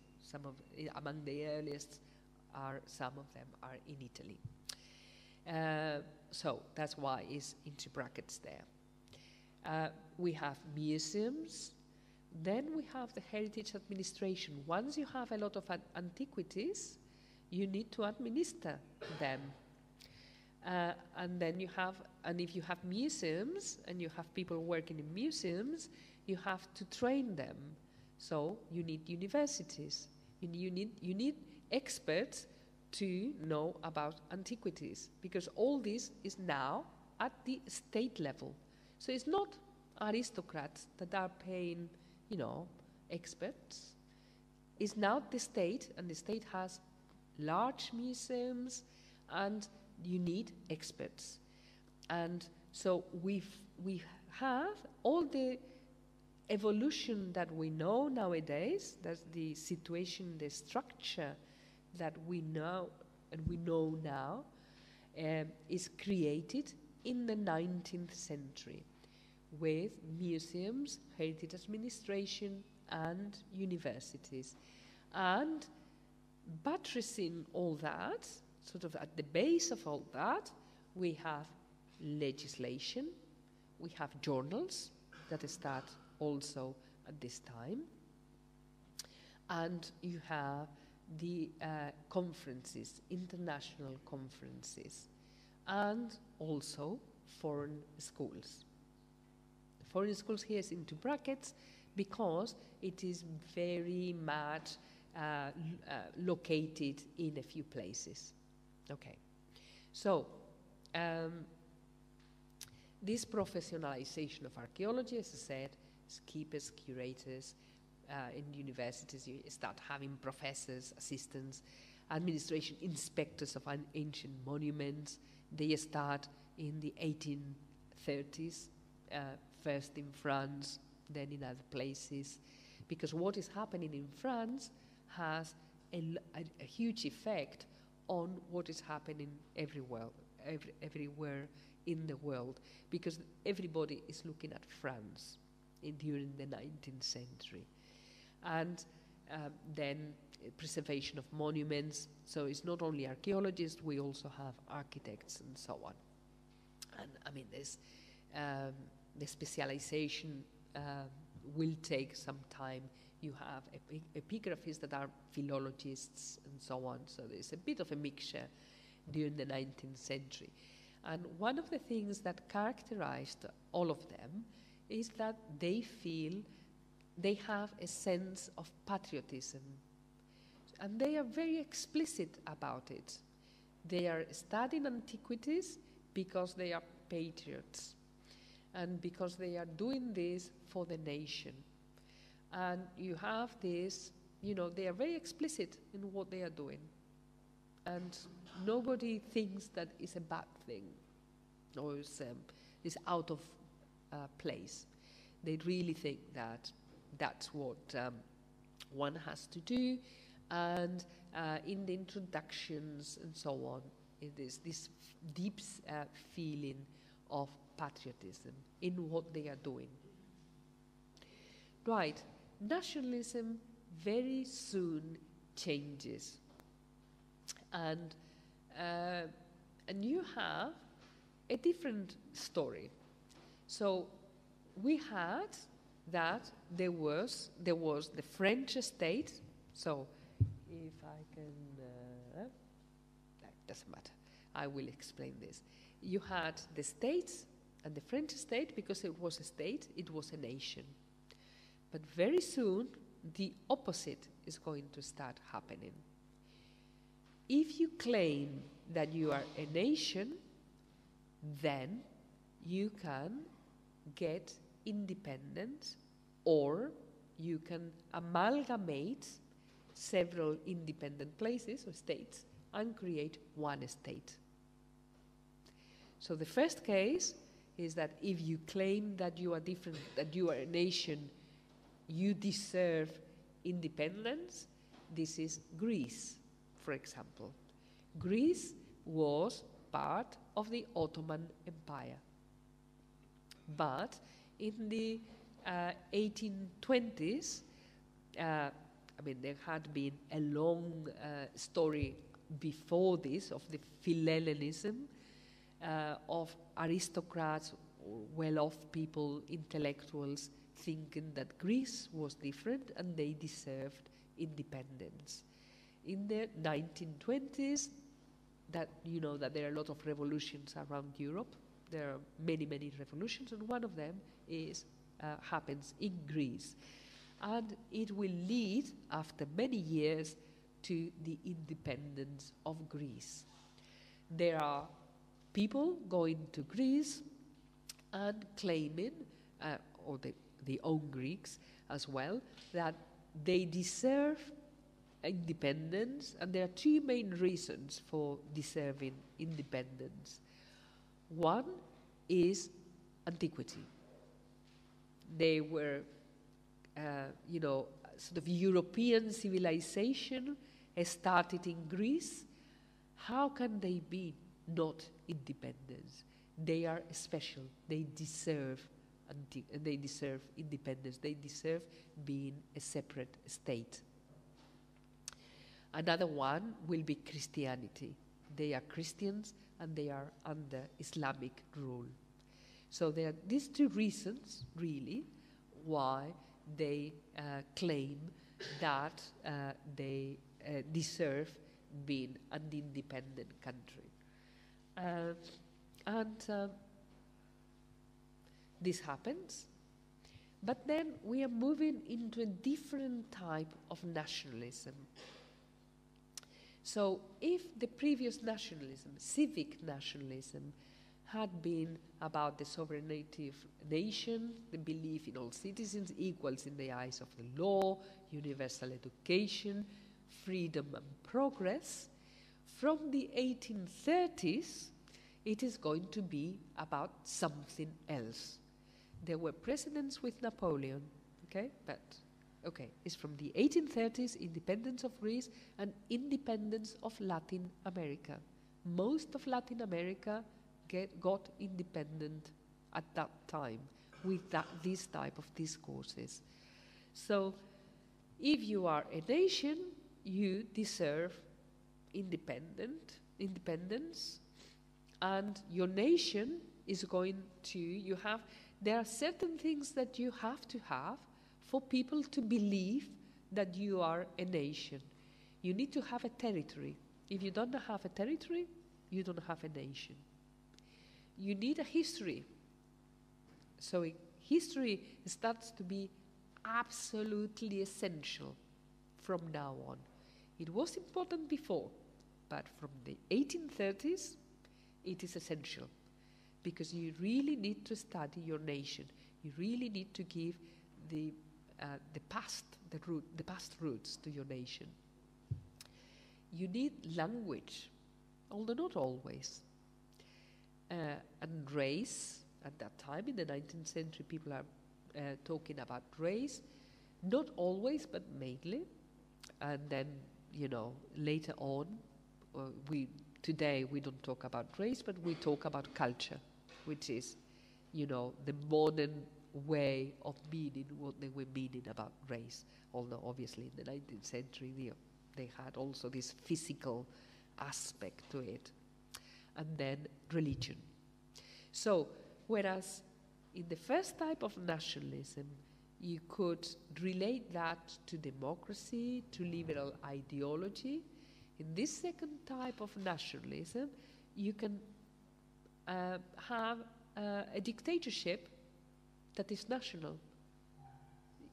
among the earliest. Some of them are in Italy. So that's why it's into brackets there. We have museums. Then we have the heritage administration. Once you have a lot of antiquities, you need to administer them. And then and if you have museums and you have people working in museums, you have to train them. So you need universities. You need experts to know about antiquities, because all this is now at the state level. So it's not aristocrats that are paying, you know, experts. It's now the state, and the state has large museums, and you need experts. And so we have all the evolution that we know nowadays. That's the situation, the structure that we know and we know now is created in the 19th century with museums, heritage administration, and universities. And buttressing all that, sort of at the base of all that, we have legislation, we have journals that start also at this time, and you have the conferences, international conferences, and also foreign schools. Foreign schools here is into brackets because it is very much located in a few places. Okay, so this professionalization of archaeology, as I said, keepers, curators, in universities you start having professors, assistants, administration inspectors of ancient monuments. They start in the 1830s, first in France, then in other places, because what is happening in France has a huge effect on what is happening everywhere in the world, because everybody is looking at France during the 19th century. And then preservation of monuments. So it's not only archaeologists, we also have architects and so on. And I mean, the specialization will take some time. You have epigraphists that are philologists and so on. So there's a bit of a mixture during the 19th century. And one of the things that characterized all of them is that they feel they have a sense of patriotism. And they are very explicit about it. They are studying antiquities because they are patriots and because they are doing this for the nation. And you have this, you know, they are very explicit in what they are doing. And nobody thinks that it's a bad thing or is out of place. They really think that that's what one has to do. And in the introductions and so on, it is this deep feeling of patriotism in what they are doing. Right, nationalism very soon changes. And you have a different story. So we had that there was the French state. So if I can, that doesn't matter. I will explain this. You had the states and the French state, because it was a state, it was a nation. But very soon, the opposite is going to start happening. If you claim that you are a nation, then you can get independence, or you can amalgamate several independent places or states and create one state. So the first case is that if you claim that you are different, that you are a nation, you deserve independence. This is Greece, for example. Greece was part of the Ottoman Empire. But in the 1820s, I mean, there had been a long story before this of the Philhellenism, of aristocrats, well-off people, intellectuals, thinking that Greece was different and they deserved independence. In the 1920s, that you know that there are a lot of revolutions around Europe. There are many, many revolutions, and one of them is happens in Greece. And it will lead, after many years, to the independence of Greece. There are people going to Greece and claiming, or the own Greeks as well, that they deserve independence, and there are two main reasons for deserving independence. One is antiquity. They were, you know, sort of European civilization started in Greece. How can they be not independent? They are special. They deserve independence. They deserve being a separate state. Another one will be Christianity. They are Christians and they are under Islamic rule. So there are these two reasons, really, why they claim that they deserve being an independent country. This happens, but then we are moving into a different type of nationalism. So if the previous nationalism, civic nationalism, had been about the sovereignty of a nation, the belief in all citizens equals in the eyes of the law, universal education, freedom and progress, from the 1830s, it is going to be about something else. There were precedents with Napoleon, okay, but okay, it's from the 1830s, independence of Greece and independence of Latin America. Most of Latin America got independent at that time with this type of discourses. So if you are a nation, you deserve independence, and your nation is going to, there are certain things that you have to have for people to believe that you are a nation. You need to have a territory. If you don't have a territory, you don't have a nation. You need a history. So history starts to be absolutely essential from now on. It was important before, but from the 1830s, it is essential, because you really need to study your nation. You really need to give the past roots to your nation. You need language, although not always. And race, at that time in the 19th century, people are talking about race, not always, but mainly. And then, you know, later on, today we don't talk about race, but we talk about culture, which is, you know, the modern way of meaning what they were meaning about race. Although obviously in the 19th century they had also this physical aspect to it. And then religion. So, whereas in the first type of nationalism, you could relate that to democracy, to liberal ideology, in this second type of nationalism, you can have a dictatorship that is national.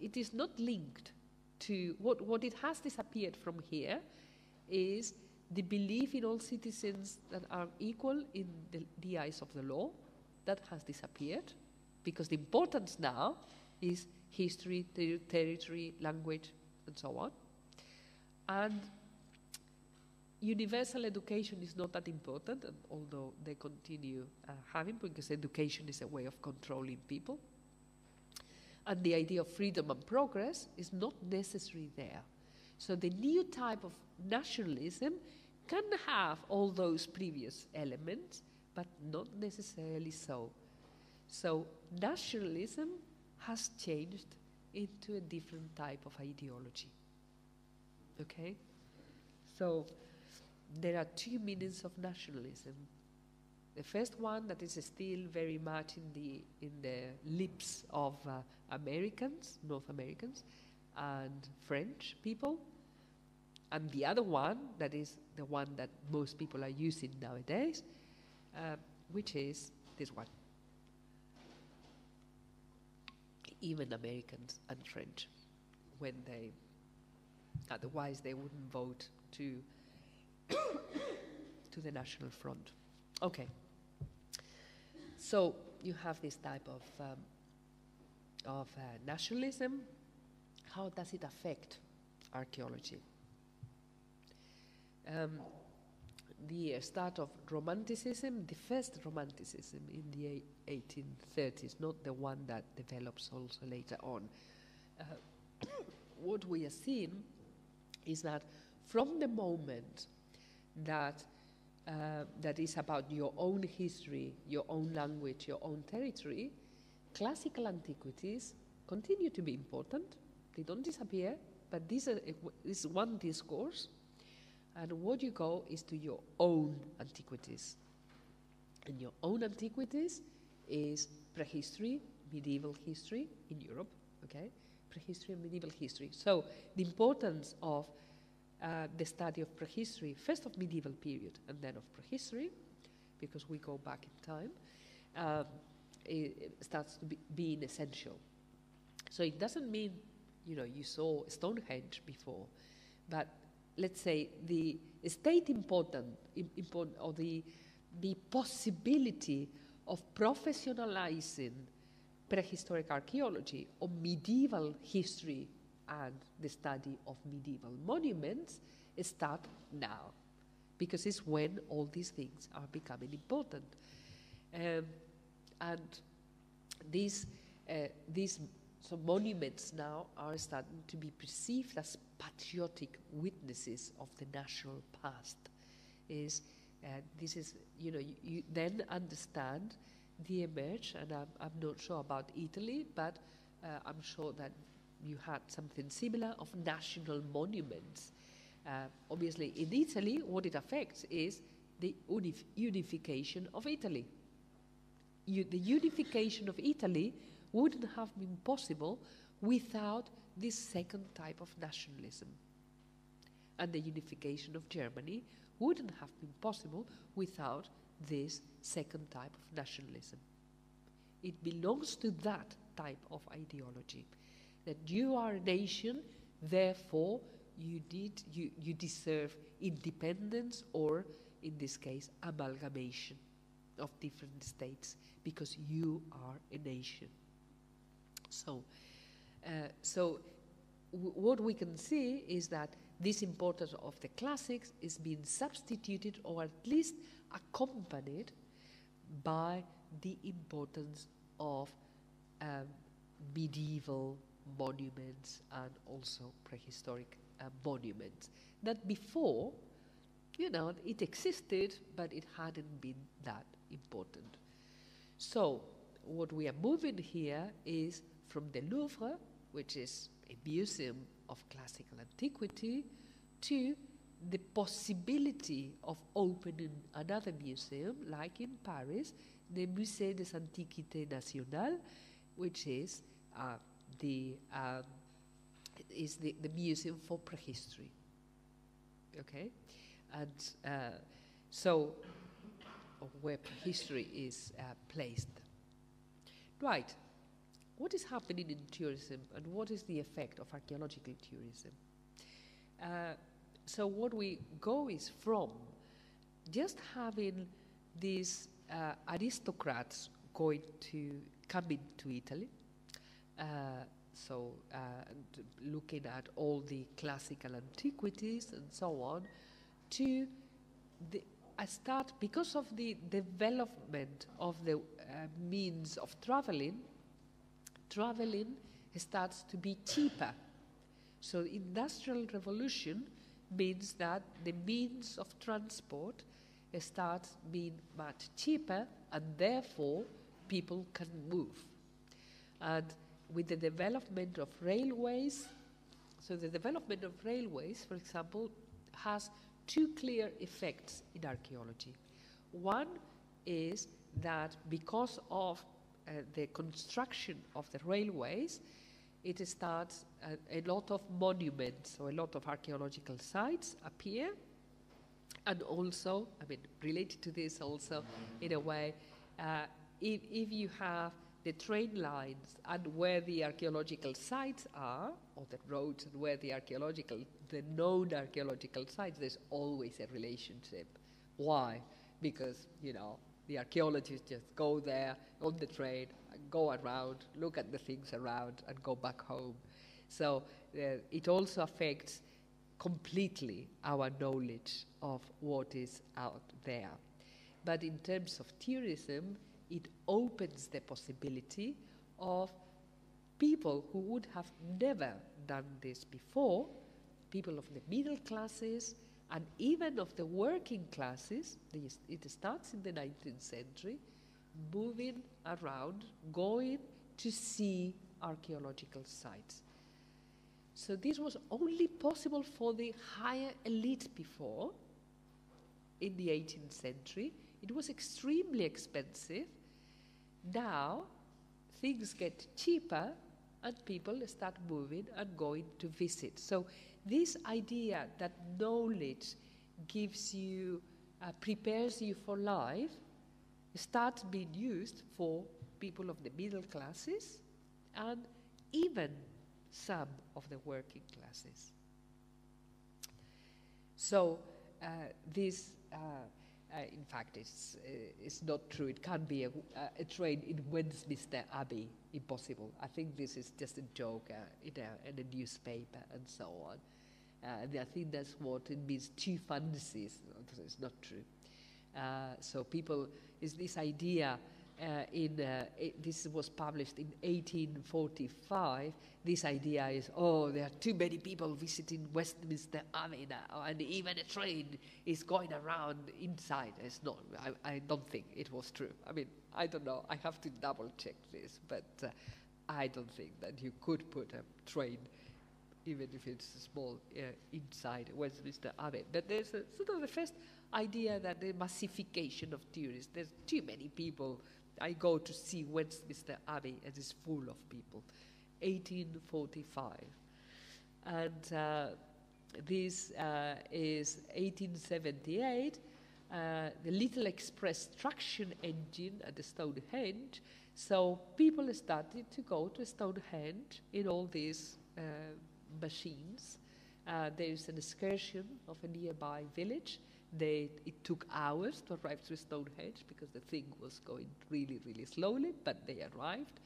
It is not linked to what it has disappeared from here is the belief in all citizens that are equal in the eyes of the law. That has disappeared, because the importance now is history, territory, language, and so on. And universal education is not that important, and although they continue having, because education is a way of controlling people. And the idea of freedom and progress is not necessary there. So the new type of nationalism can have all those previous elements, but not necessarily so. So nationalism has changed into a different type of ideology. Okay? So there are two meanings of nationalism. The first one that is still very much in the lips of Americans, North Americans, and French people. And the other one, that is the one that most people are using nowadays, which is this one. Even Americans and French, when they, otherwise they wouldn't vote to the National Front. Okay. So you have this type of nationalism. How does it affect archaeology? The start of Romanticism, the first Romanticism in the 1830s, not the one that develops also later on. What we are seeing is that from the moment that that is about your own history, your own language, your own territory, classical antiquities continue to be important. They don't disappear, but this is one discourse. And what you go is to your own antiquities. And your own antiquities is prehistory, medieval history in Europe, okay? Prehistory and medieval history. So the importance of the study of prehistory, first of medieval period and then of prehistory, because we go back in time, it starts to being essential. So it doesn't mean, you know, you saw Stonehenge before, but let's say the state or the possibility of professionalizing prehistoric archaeology or medieval history and the study of medieval monuments start now, because it's when all these things are becoming important. And these so monuments now are starting to be perceived as patriotic witnesses of the national past. This is, you know, you then understand the emerge, and I'm not sure about Italy, but I'm sure that you had something similar of national monuments. Obviously, in Italy, what it affects is the unification of Italy. The unification of Italy wouldn't have been possible without this second type of nationalism. And the unification of Germany wouldn't have been possible without this second type of nationalism. It belongs to that type of ideology, that you are a nation, therefore you deserve independence, or in this case amalgamation of different states, because you are a nation. So what we can see is that this importance of the classics is being substituted, or at least accompanied, by the importance of medieval monuments and also prehistoric monuments, that before, you know, it existed, but it hadn't been that important. So what we are moving here is from the Louvre, which is a museum of classical antiquity, to the possibility of opening another museum, like in Paris, the Musée des Antiquités Nationales, which is the museum for prehistory. Okay, and so where prehistory is placed. Right. What is happening in tourism, and what is the effect of archaeological tourism? So what we go is from just having these aristocrats coming to Italy, looking at all the classical antiquities and so on, to because of the development of the means of traveling starts to be cheaper. So the Industrial Revolution means that the means of transport starts being much cheaper, and therefore people can move. And with the development of railways, so the development of railways, for example, has two clear effects in archaeology. One is that because of the construction of the railways, it starts a lot of monuments, or a lot of archaeological sites appear, and also, I mean, related to this also, in a way, if you have the train lines and where the archaeological sites are, or the roads and where the known archaeological sites, there's always a relationship. Why? Because, you know, the archaeologists just go there on the train, go around, look at the things around, and go back home. So it also affects completely our knowledge of what is out there. But in terms of tourism, it opens the possibility of people who would have never done this before, people of the middle classes, and even of the working classes. It starts in the 19th century, moving around, going to see archaeological sites. So this was only possible for the higher elite before. In the 18th century, it was extremely expensive. Now, things get cheaper, and people start moving and going to visit. So this idea that knowledge gives you, prepares you for life, starts being used for people of the middle classes and even some of the working classes. So this, in fact, it's not true. It can't be a train in Westminster Abbey. Impossible. I think this is just a joke in a newspaper and so on. And I think that's what it means, two fancies. It's not true. So people, is this idea, this was published in 1845, this idea is, oh, there are too many people visiting Westminster Abbey now, and even a train is going around inside. It's not, I don't think it was true. I mean, I don't know, I have to double check this, but I don't think that you could put a train, even if it's small, inside Westminster Abbey. But there's sort of the first idea that the massification of tourists, there's too many people. I go to see Westminster Abbey and it's full of people. 1845. And This is 1878, the little express traction engine at the Stonehenge. So people started to go to Stonehenge in all these machines. There's an excursion of a nearby village. It took hours to arrive to Stonehenge because the thing was going really, really slowly, but they arrived.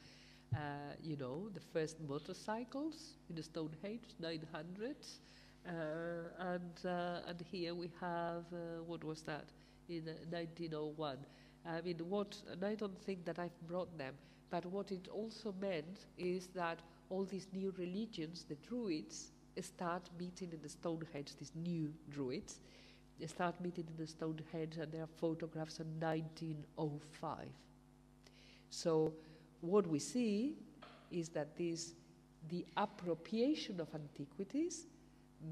You know, the first motorcycles in the Stonehenge, 900s. And here we have, what was that, in 1901. I mean, and I don't think that I've brought them, but what it also meant is that all these new religions, the Druids, start meeting in the Stonehenge, these new Druids. They start meeting in the Stonehenge, and there are photographs in 1905. So what we see is that the appropriation of antiquities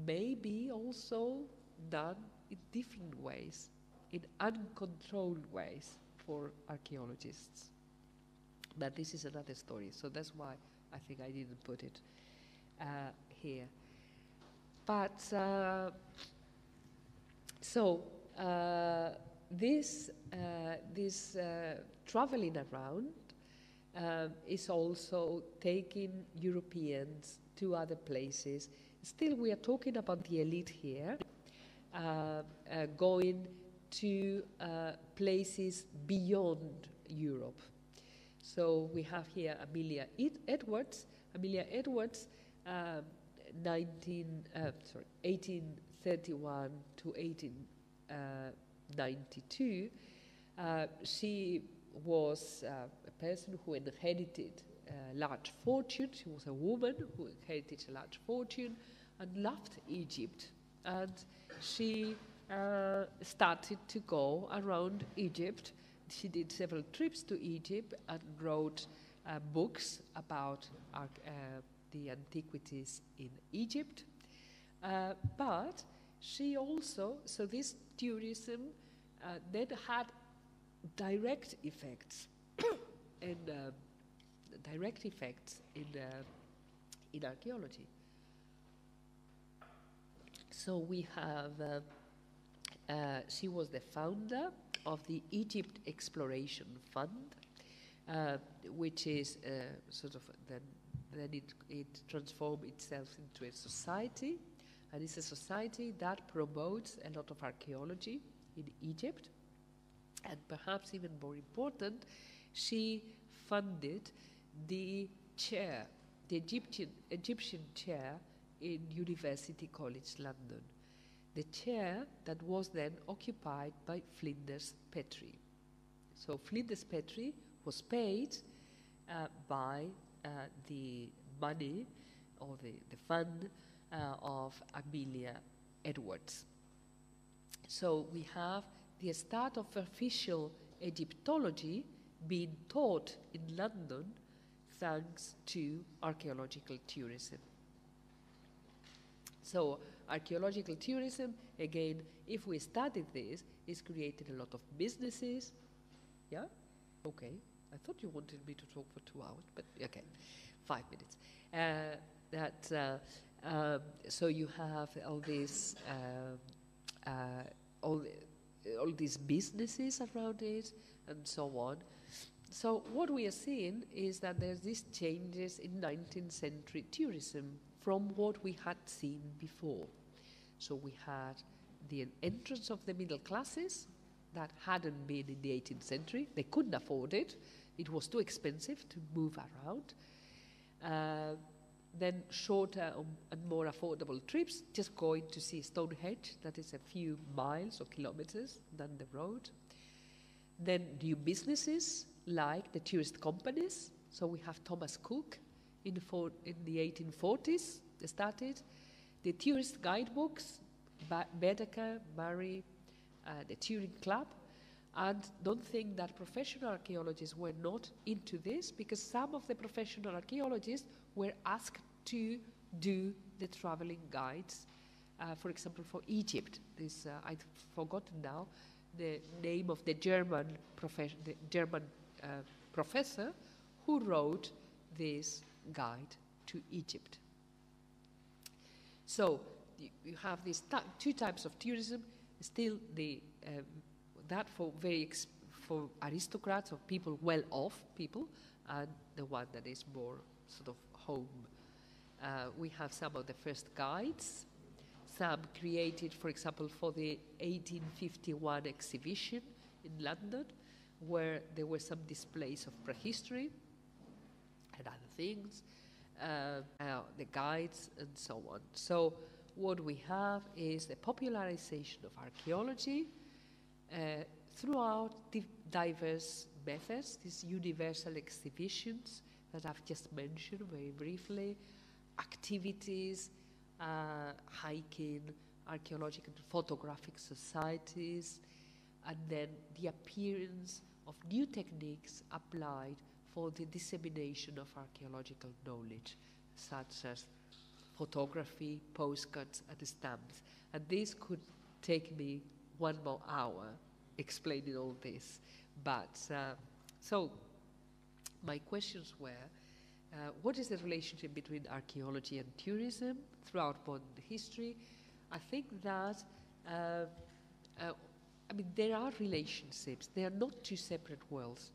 may be also done in different ways, in uncontrolled ways for archaeologists. But this is another story, so that's why I think I didn't put it here. But this traveling around is also taking Europeans to other places. Still, we are talking about the elite here, going to places beyond Europe. So we have here Amelia Edwards. Amelia Edwards, 1831 to 1892. She was a person who inherited a large fortune. She was a woman who inherited a large fortune and loved Egypt. And she started to go around Egypt. She did several trips to Egypt and wrote books about the antiquities in Egypt. But she also, so this tourism then had direct effects in archaeology. So we have, she was the founder of the Egypt Exploration Fund, which is sort of, then it transformed itself into a society, and it's a society that promotes a lot of archaeology in Egypt. And perhaps even more important, she funded the chair, the Egyptian chair in University College London, the chair that was then occupied by Flinders Petrie. So Flinders Petrie was paid by the money or the fund of Amelia Edwards. So we have the start of official Egyptology being taught in London thanks to archaeological tourism. So archaeological tourism, again, if we studied this, it's created a lot of businesses. Yeah? Okay. I thought you wanted me to talk for 2 hours, but okay, 5 minutes. So you have all these all these businesses around it and so on. So what we are seeing is that there's these changes in 19th century tourism from what we had seen before. So we had the entrance of the middle classes that hadn't been in the 18th century. They couldn't afford it. It was too expensive to move around. Then shorter and more affordable trips, just going to see Stonehenge, that is a few miles or kilometers down the road. Then new businesses like the tourist companies. So we have Thomas Cook in the 1840s, they started. The tourist guidebooks, Baedeker, Murray, the Touring Club. And don't think that professional archaeologists were not into this, because some of the professional archaeologists were asked to do the traveling guides. For example, for Egypt, this I've forgotten now the name of the German professor who wrote this guide to Egypt. So you have these two types of tourism. Still, that for aristocrats or people well-off people, and the one that is more sort of home. We have some of the first guides, some created, for example, for the 1851 exhibition in London, where there were some displays of prehistory and other things, the guides and so on. So what we have is the popularization of archaeology throughout diverse methods, these universal exhibitions that I've just mentioned very briefly, activities, hiking, archaeological and photographic societies, and then the appearance of new techniques applied for the dissemination of archaeological knowledge, such as photography, postcards, and stamps. And this could take me 1 more hour explaining all this. But, so my questions were, what is the relationship between archaeology and tourism throughout modern history? I think that, I mean, there are relationships. They are not two separate worlds.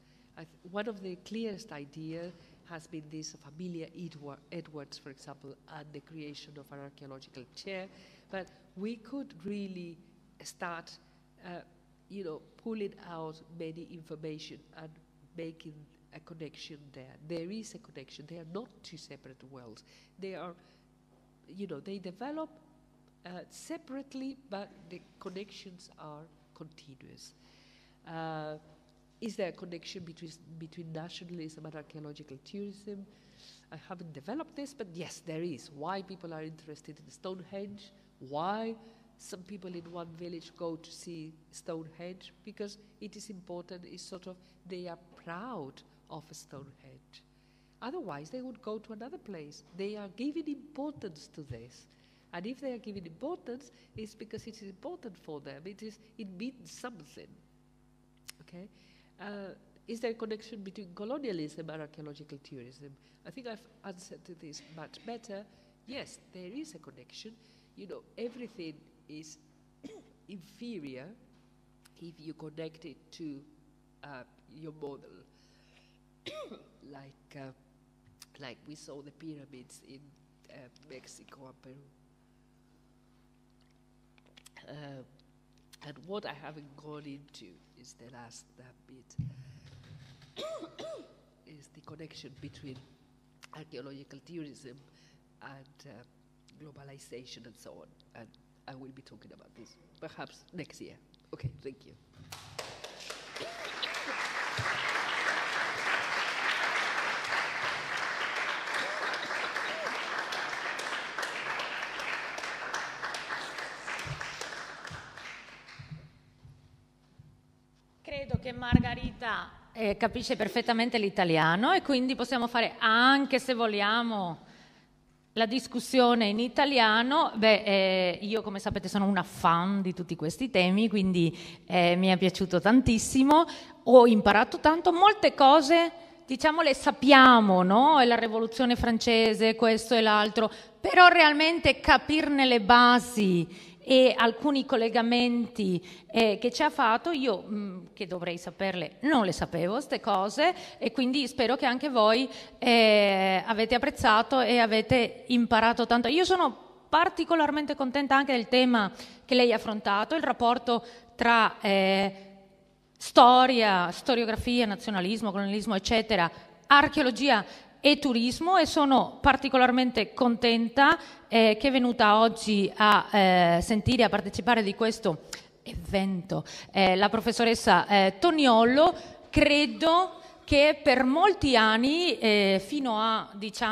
One of the clearest ideas has been this of Amelia Edwards, for example, and the creation of an archaeological chair. But we could really start, pulling out many information and making a connection there. There is a connection. They are not two separate worlds. They are, they develop separately, but the connections are continuous. Is there a connection between nationalism and archaeological tourism? I haven't developed this, but yes, there is. Why people are interested in Stonehenge? Why some people in one village go to see Stonehenge? Because it is important, it's sort of, they are proud of Stonehenge. Otherwise, they would go to another place. They are giving importance to this. And if they are giving importance, it's because it is important for them. It means something. Okay? Is there a connection between colonialism and archaeological tourism? I think I've answered to this much better. Yes, there is a connection. Everything is inferior if you connect it to your model. like we saw the pyramids in Mexico and Peru. And what I haven't gone into is the last bit, is the connection between archaeological tourism and globalization and so on. And I will be talking about this perhaps next year. Okay, thank you. Credo che Margarita capisce perfettamente l'italiano e quindi possiamo fare, anche se vogliamo, la discussione in italiano. Io, come sapete, sono una fan di tutti questi temi, quindi mi è piaciuto tantissimo. Ho imparato tanto, molte cose, diciamo, le sappiamo, no? È la Rivoluzione francese, questo e l'altro, però realmente capirne le basi e alcuni collegamenti che ci ha fatto, io che dovrei saperle, non le sapevo queste cose, e quindi spero che anche voi avete apprezzato e avete imparato tanto. Io sono particolarmente contenta anche del tema che lei ha affrontato, il rapporto tra storia, storiografia, nazionalismo, colonialismo, eccetera, archeologia e turismo, e sono particolarmente contenta che è venuta oggi a sentire, a partecipare di questo evento la professoressa Toniolo. Credo che per molti anni, fino a 10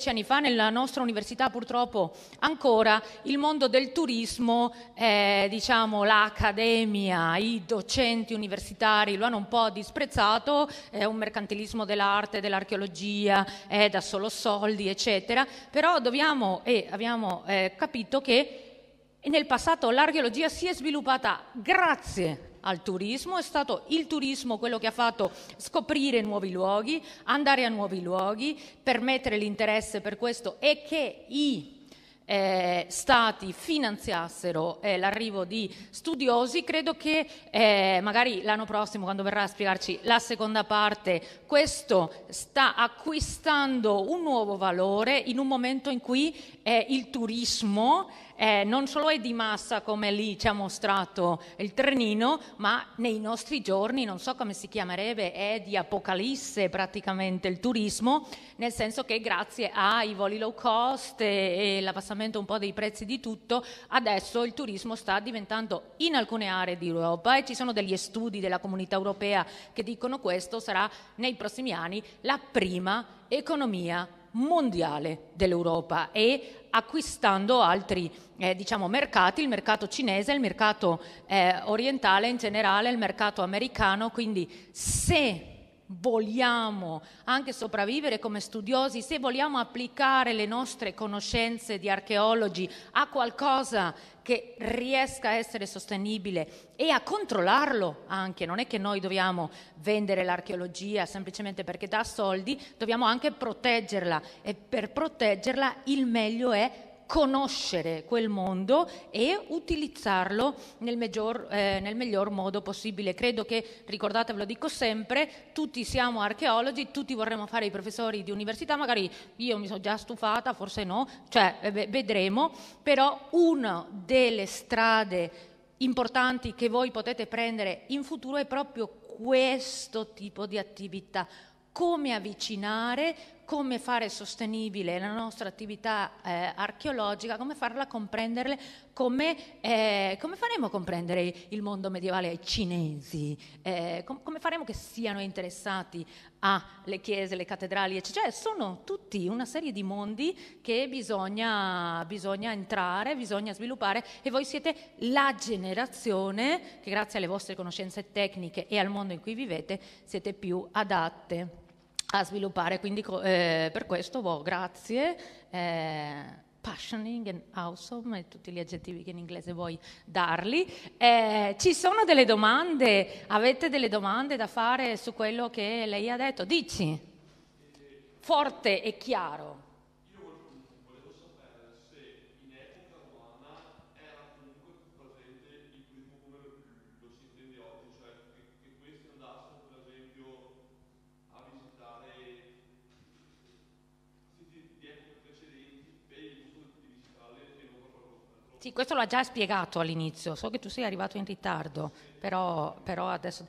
anni fa, nella nostra università purtroppo ancora il mondo del turismo, l'accademia, i docenti universitari lo hanno un po' disprezzato, è un mercantilismo dell'arte, dell'archeologia, è da solo soldi, eccetera. Però abbiamo capito che nel passato l'archeologia si è sviluppata grazie al turismo, è stato il turismo quello che ha fatto scoprire nuovi luoghi, andare a nuovi luoghi, permettere l'interesse per questo, e che i stati finanziassero l'arrivo di studiosi. Credo che magari l'anno prossimo, quando verrà a spiegarci la seconda parte, questo sta acquistando un nuovo valore in un momento in cui il turismo non solo è di massa, come lì ci ha mostrato il trenino, ma nei nostri giorni, non so come si chiamerebbe, è di apocalisse praticamente il turismo, nel senso che grazie ai voli low cost e l'abbassamento un po' dei prezzi di tutto, adesso il turismo sta diventando in alcune aree di Europa, e ci sono degli studi della Comunità Europea che dicono questo sarà nei prossimi anni la prima economia mondiale dell'Europa, e acquistando altri mercati, il mercato cinese, il mercato orientale in generale, il mercato americano. Quindi se vogliamo anche sopravvivere come studiosi, se vogliamo applicare le nostre conoscenze di archeologi a qualcosa che riesca a essere sostenibile e a controllarlo anche, non è che noi dobbiamo vendere l'archeologia semplicemente perché dà soldi, dobbiamo anche proteggerla, e per proteggerla il meglio è conoscere quel mondo e utilizzarlo nel miglior modo possibile. Credo che, ricordate, ve lo dico sempre, tutti siamo archeologi, tutti vorremmo fare i professori di università, magari io mi sono già stufata, forse no, vedremo, però una delle strade importanti che voi potete prendere in futuro è proprio questo tipo di attività. Come avvicinare, come fare sostenibile la nostra attività archeologica, come farla comprendere, come faremo a comprendere il mondo medievale ai cinesi, come faremo che siano interessati alle chiese, le cattedrali, eccetera. Cioè, sono tutti una serie di mondi che bisogna entrare, bisogna sviluppare, e voi siete la generazione che, grazie alle vostre conoscenze tecniche e al mondo in cui vivete, siete più adatte a sviluppare. Quindi per questo grazie, passioning and awesome, e tutti gli aggettivi che in inglese vuoi darli. Ci sono delle domande? Avete delle domande da fare su quello che lei ha detto? Dici, forte e chiaro. Sì, questo l'ha già spiegato all'inizio, so che tu sei arrivato in ritardo, però adesso...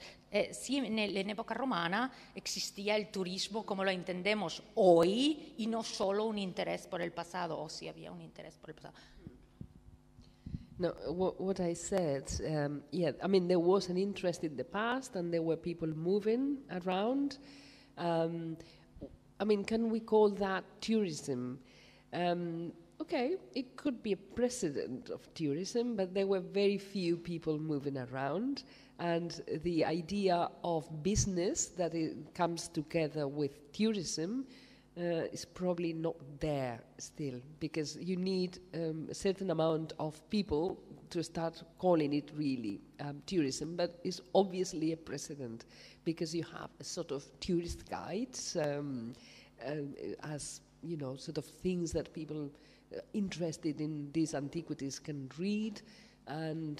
sí, en época romana existía el turismo como lo entendemos hoy y no solo un interés por el pasado, o sí había un interés por el pasado. No, what I said, yeah, I mean, there was an interest in the past and there were people moving around. I mean, can we call that tourism? Okay, it could be a precedent of tourism, but there were very few people moving around, and the idea of business that it comes together with tourism is probably not there still, because you need a certain amount of people to start calling it really tourism, but it's obviously a precedent, because you have a sort of tourist guides as, you know, sort of things that people interested in these antiquities can read, and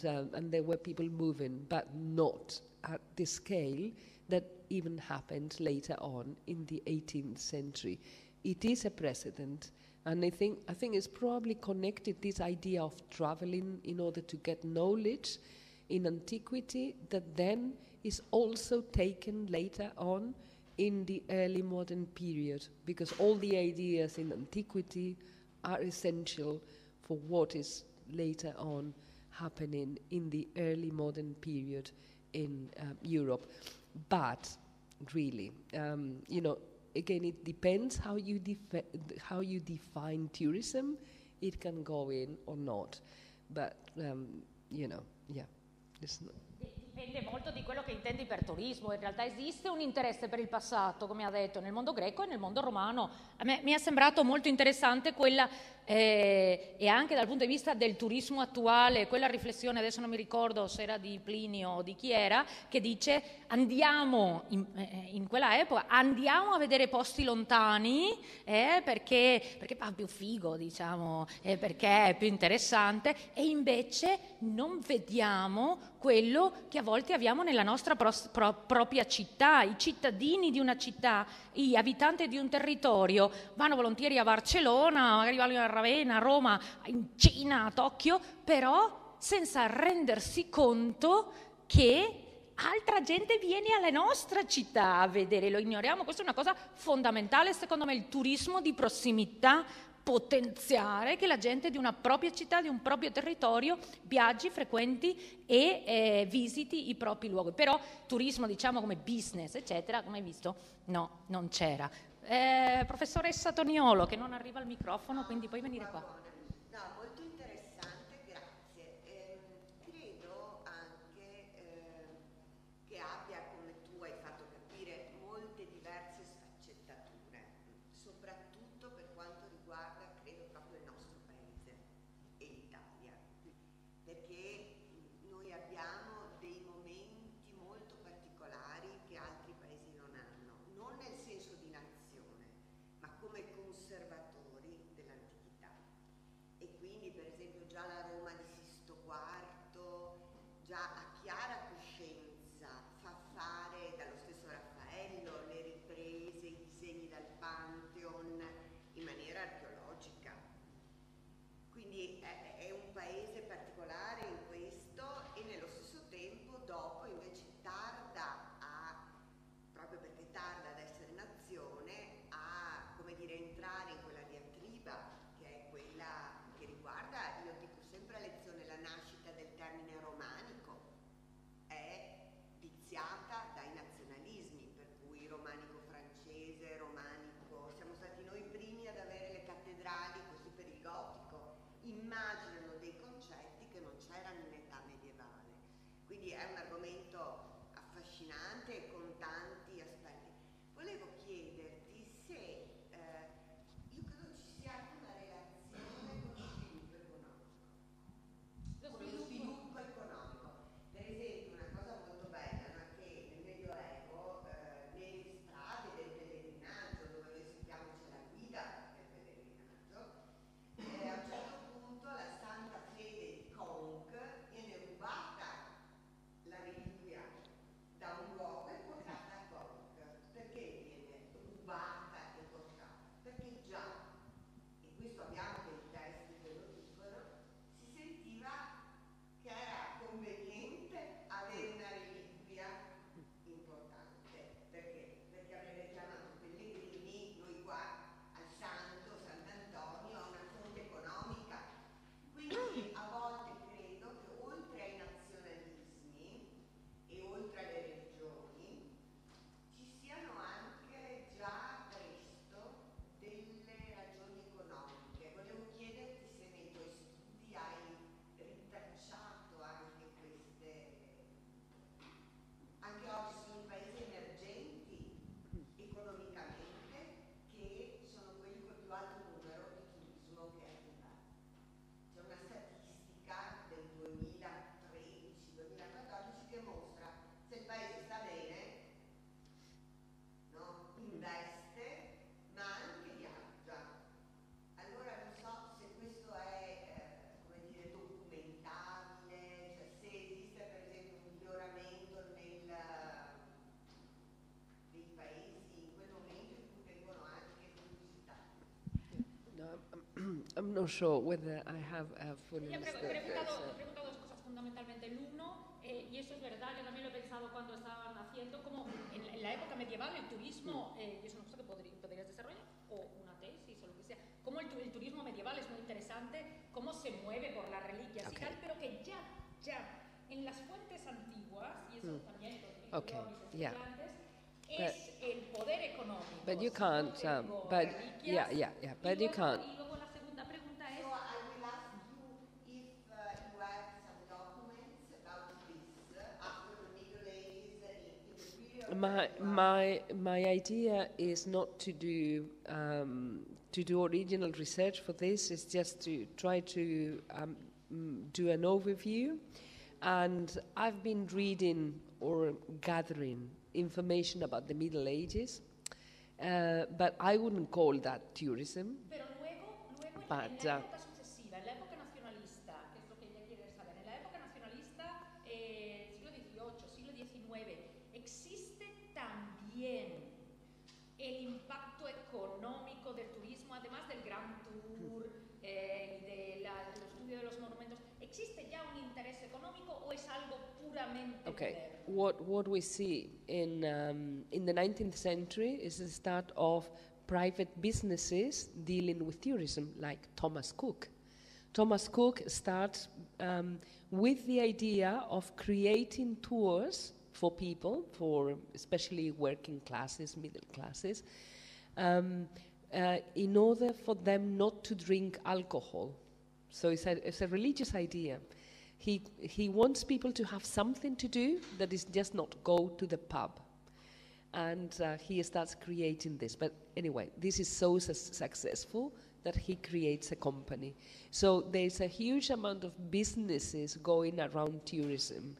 there were people moving, but not at the scale that even happened later on in the 18th century. It is a precedent, and I think it's probably connected, this idea of traveling in order to get knowledge in antiquity, that then is also taken later on in the early modern period, because all the ideas in antiquity are essential for what is later on happening in the early modern period in Europe. But really, you know, again, it depends how you define tourism. It can go in or not, but you know, yeah, it's not. Dipende molto di quello che intendi per turismo. In realtà esiste un interesse per il passato, come ha detto, nel mondo greco e nel mondo romano. A me mi è sembrato molto interessante quella e anche dal punto di vista del turismo attuale, quella riflessione, adesso non mi ricordo se era di Plinio o di chi era, che dice andiamo in quella epoca, andiamo a vedere posti lontani perché fa più figo, diciamo, perché è più interessante, e invece non vediamo quello che a volte abbiamo nella nostra propria città. I cittadini di una città, gli abitanti di un territorio vanno volentieri a Barcellona, magari vanno a Ravenna, a Roma, in Cina, a Tokyo, però senza rendersi conto che altra gente viene alla nostra città a vedere, lo ignoriamo. Questa è una cosa fondamentale, secondo me, il turismo di prossimità, potenziare che la gente di una propria città, di un proprio territorio viaggi, frequenti e visiti i propri luoghi. Però turismo, diciamo, come business, eccetera, come hai visto, no, non c'era. Professoressa Toniolo, che non arriva al microfono, quindi puoi venire qua. No, molto interessante, grazie. Credo anche che abbia, come tu hai fatto capire, molte diverse sfaccettature, soprattutto per quanto riguarda, credo, proprio il nostro paese e l'Italia, perché noi abbiamo dei momenti molto particolari che altri paesi non hanno, non nel senso di nazione, ma come conservatori dell'antichità. E quindi, per esempio, già la Roma di Sisto IV già ha chiara coscienza, fa fare dallo stesso Raffaello le riprese, i disegni dal Pantheon in maniera archeologica. Quindi è un paese particolare in questo, e nello stesso tempo dopo invece tarda a, proprio perché tarda ad essere nazione, a, come dire, entrare in quella diatriba che è quella che riguarda, io dico sempre a lezione, la nascita del termine romanico è viziata dai nazionalismi, per cui romanico francese, romanico, siamo stati noi i primi ad avere le cattedrali, così per il gotico, immaginano dei concetti che non c'erano in età medievale. Quindi è un argomento affascinante e con tanti aspetti. Volevo chiederti se io credo ci sia anche una relazione con lo sviluppo economico. Con lo sviluppo economico. Per esempio, una cosa molto bella, no, che nel Medioevo, nelle strade del pellegrinaggio, dove noi sappiamo c'è la guida del pellegrinaggio, a un certo punto la Santa Fede di Conch viene rubata la reliquia da un luogo e portata a Conch. Perché viene rubata e portata? Perché già, e questo abbiamo dei testi che lo dicono, si sentiva che era conveniente avere una reliquia importante. Perché? Perché avrebbe chiamato pellegrini, noi qua al Santo, Sant'Antonio, a una fonte economica. Quindi a volte credo che oltre ai nazionalismi e oltre alle religioni ci siano anche già presto delle ragioni economiche. Volevo chiederti se nei tuoi studi hai ritacciato anche queste. Anche oggi sono i paesi emergenti economicamente che sono quelli con più alto numero di turismo che arriva. C'è una statistica del 2013-2014 che mostra se il paese sta bene, no? Investe, ma anche viaggia. Allora non so se questo è, come dire, documentabile, cioè se esiste per esempio un miglioramento nei paesi in quel momento in cui vengono anche visitati. No, I'm not sure whether I have full He understood. preguntado dos cosas fundamentalmente. El uno, y eso es verdad, yo también lo he pensado cuando estaban haciendo, como en la época medieval el turismo, y es una cosa que podrías desarrollar, o una tesis o lo que sea, como el turismo medieval es muy interesante, cómo se mueve por las reliquias y tal, pero que ya en las fuentes antiguas, y eso también lo digo Okay, yo a mis yeah. estudiantes, es el poder económico. But you can't, but yeah, but you can't. Y luego la segunda pregunta es... So I will ask you if you have some documents about this after the Middle Ages, in the period My idea is not to do original research for this. It's just to try to do an overview, and I've been reading or gathering information about the Middle Ages, but I wouldn't call that tourism. Pero luego But, en la época sucesiva, en la época nacionalista, que es lo que ella quiere saber, en la época nacionalista, siglo XVIII, siglo XIX, existe también el impacto económico del turismo, además del Grand Tour y del estudio de los monumentos. ¿Existe ya un interés económico o es algo puramente Okay, moderno? what we see in the 19th century is the start of private businesses dealing with tourism, like Thomas Cook. Thomas Cook starts with the idea of creating tours for people, for especially working classes, middle classes, in order for them not to drink alcohol. So it's a religious idea. He wants people to have something to do that is just not go to the pub. And he starts creating this. But anyway, this is so successful that he creates a company. So there's a huge amount of businesses going around tourism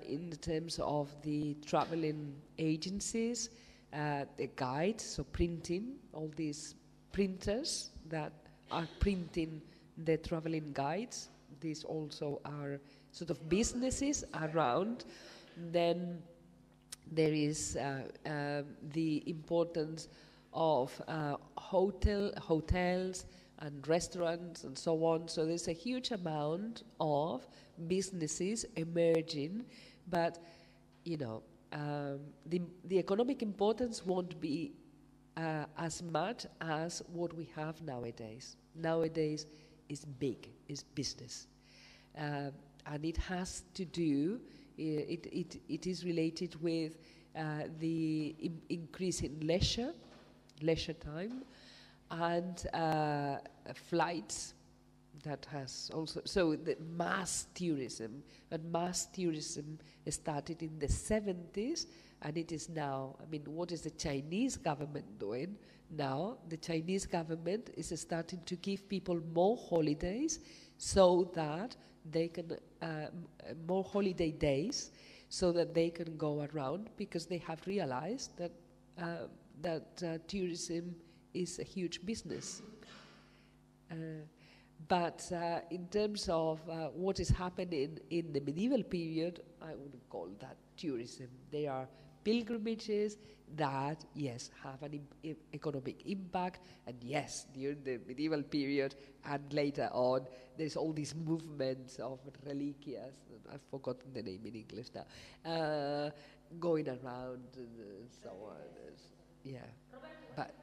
in terms of the traveling agencies, the guides, so printing, all these printers that are printing the traveling guides. These also are sort of businesses around. Then there is the importance of hotels and restaurants and so on. So there's a huge amount of businesses emerging, but you know, the economic importance won't be as much as what we have nowadays. Nowadays is big, is business, and it has to do. It is related with the increase in leisure time, and flights. That has also, so the mass tourism, but mass tourism started in the 70s, and it is now, I mean, what is the Chinese government doing now? The Chinese government is starting to give people more holidays so that they can, more holiday days, so that they can go around, because they have realized that tourism is a huge business. But in terms of what is happening in the medieval period, I wouldn't call that tourism. They are pilgrimages that, yes, have an economic impact, and yes, during the medieval period and later on, there's all these movements of reliquias, I've forgotten the name in English now, going around and so on. Yeah, but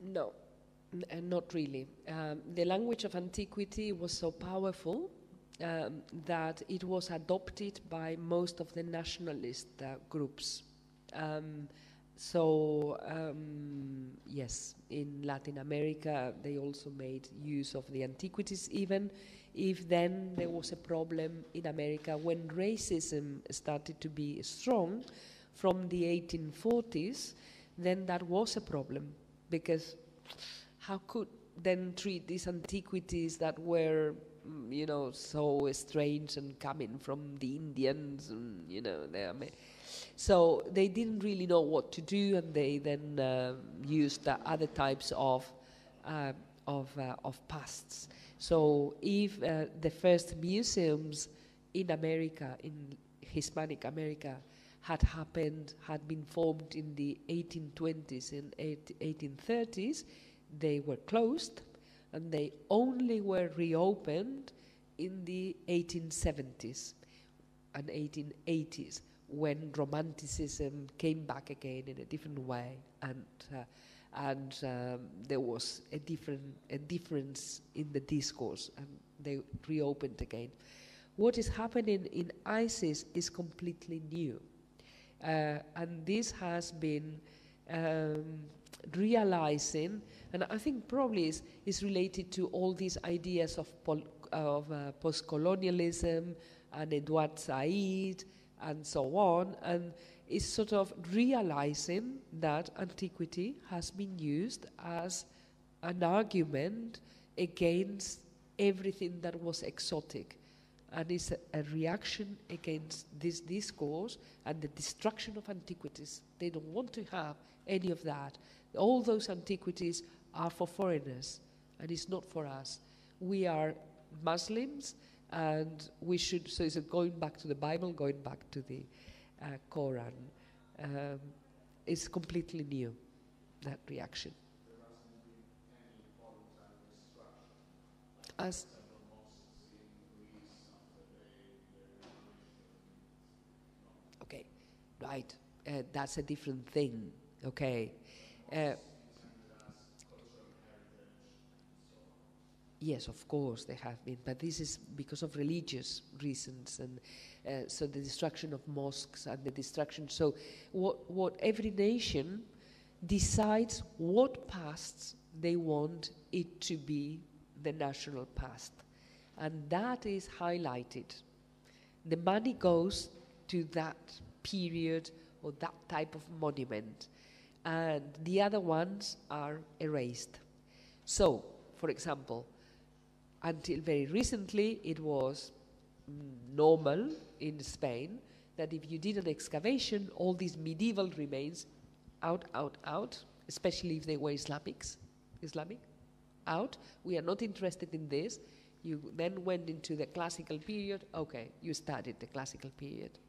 no, not really. The language of antiquity was so powerful that it was adopted by most of the nationalist groups. Yes, in Latin America, they also made use of the antiquities, even if then there was a problem in America when racism started to be strong from the 1840s, then that was a problem. Because how could then treat these antiquities that were, you know, so strange and coming from the Indians, and you know, so they didn't really know what to do, and they then used other types of pasts. So if the first museums in America, in Hispanic America, had been formed in the 1820s and 1830s, they were closed, and they only were reopened in the 1870s. and 1880s, when Romanticism came back again in a different way, and there was a difference in the discourse, and they reopened again. What is happening in ISIS is completely new, and this has been realizing, and I think probably is related to all these ideas of post-colonialism and Edward Said and so on, and is sort of realizing that antiquity has been used as an argument against everything that was exotic, and is a reaction against this discourse and the destruction of antiquities. They don't want to have any of that. All those antiquities are for foreigners, and it's not for us. We are Muslims, and we should, so it's going back to the Bible, going back to the Quran. It's completely new, that reaction. There hasn't been any voluntary destruction. As Several mosques in Greece after their revolution. okay, right, that's a different thing, okay. Yes, of course they have been, but this is because of religious reasons, and so the destruction of mosques and the destruction. So what every nation decides what past they want it to be the national past, and that is highlighted. The money goes to that period or that type of monument, and the other ones are erased. So, for example, until very recently, it was normal in Spain that if you did an excavation, all these medieval remains out, especially if they were Islamic, out. We are not interested in this. You then went into the classical period. Okay, you studied the classical period.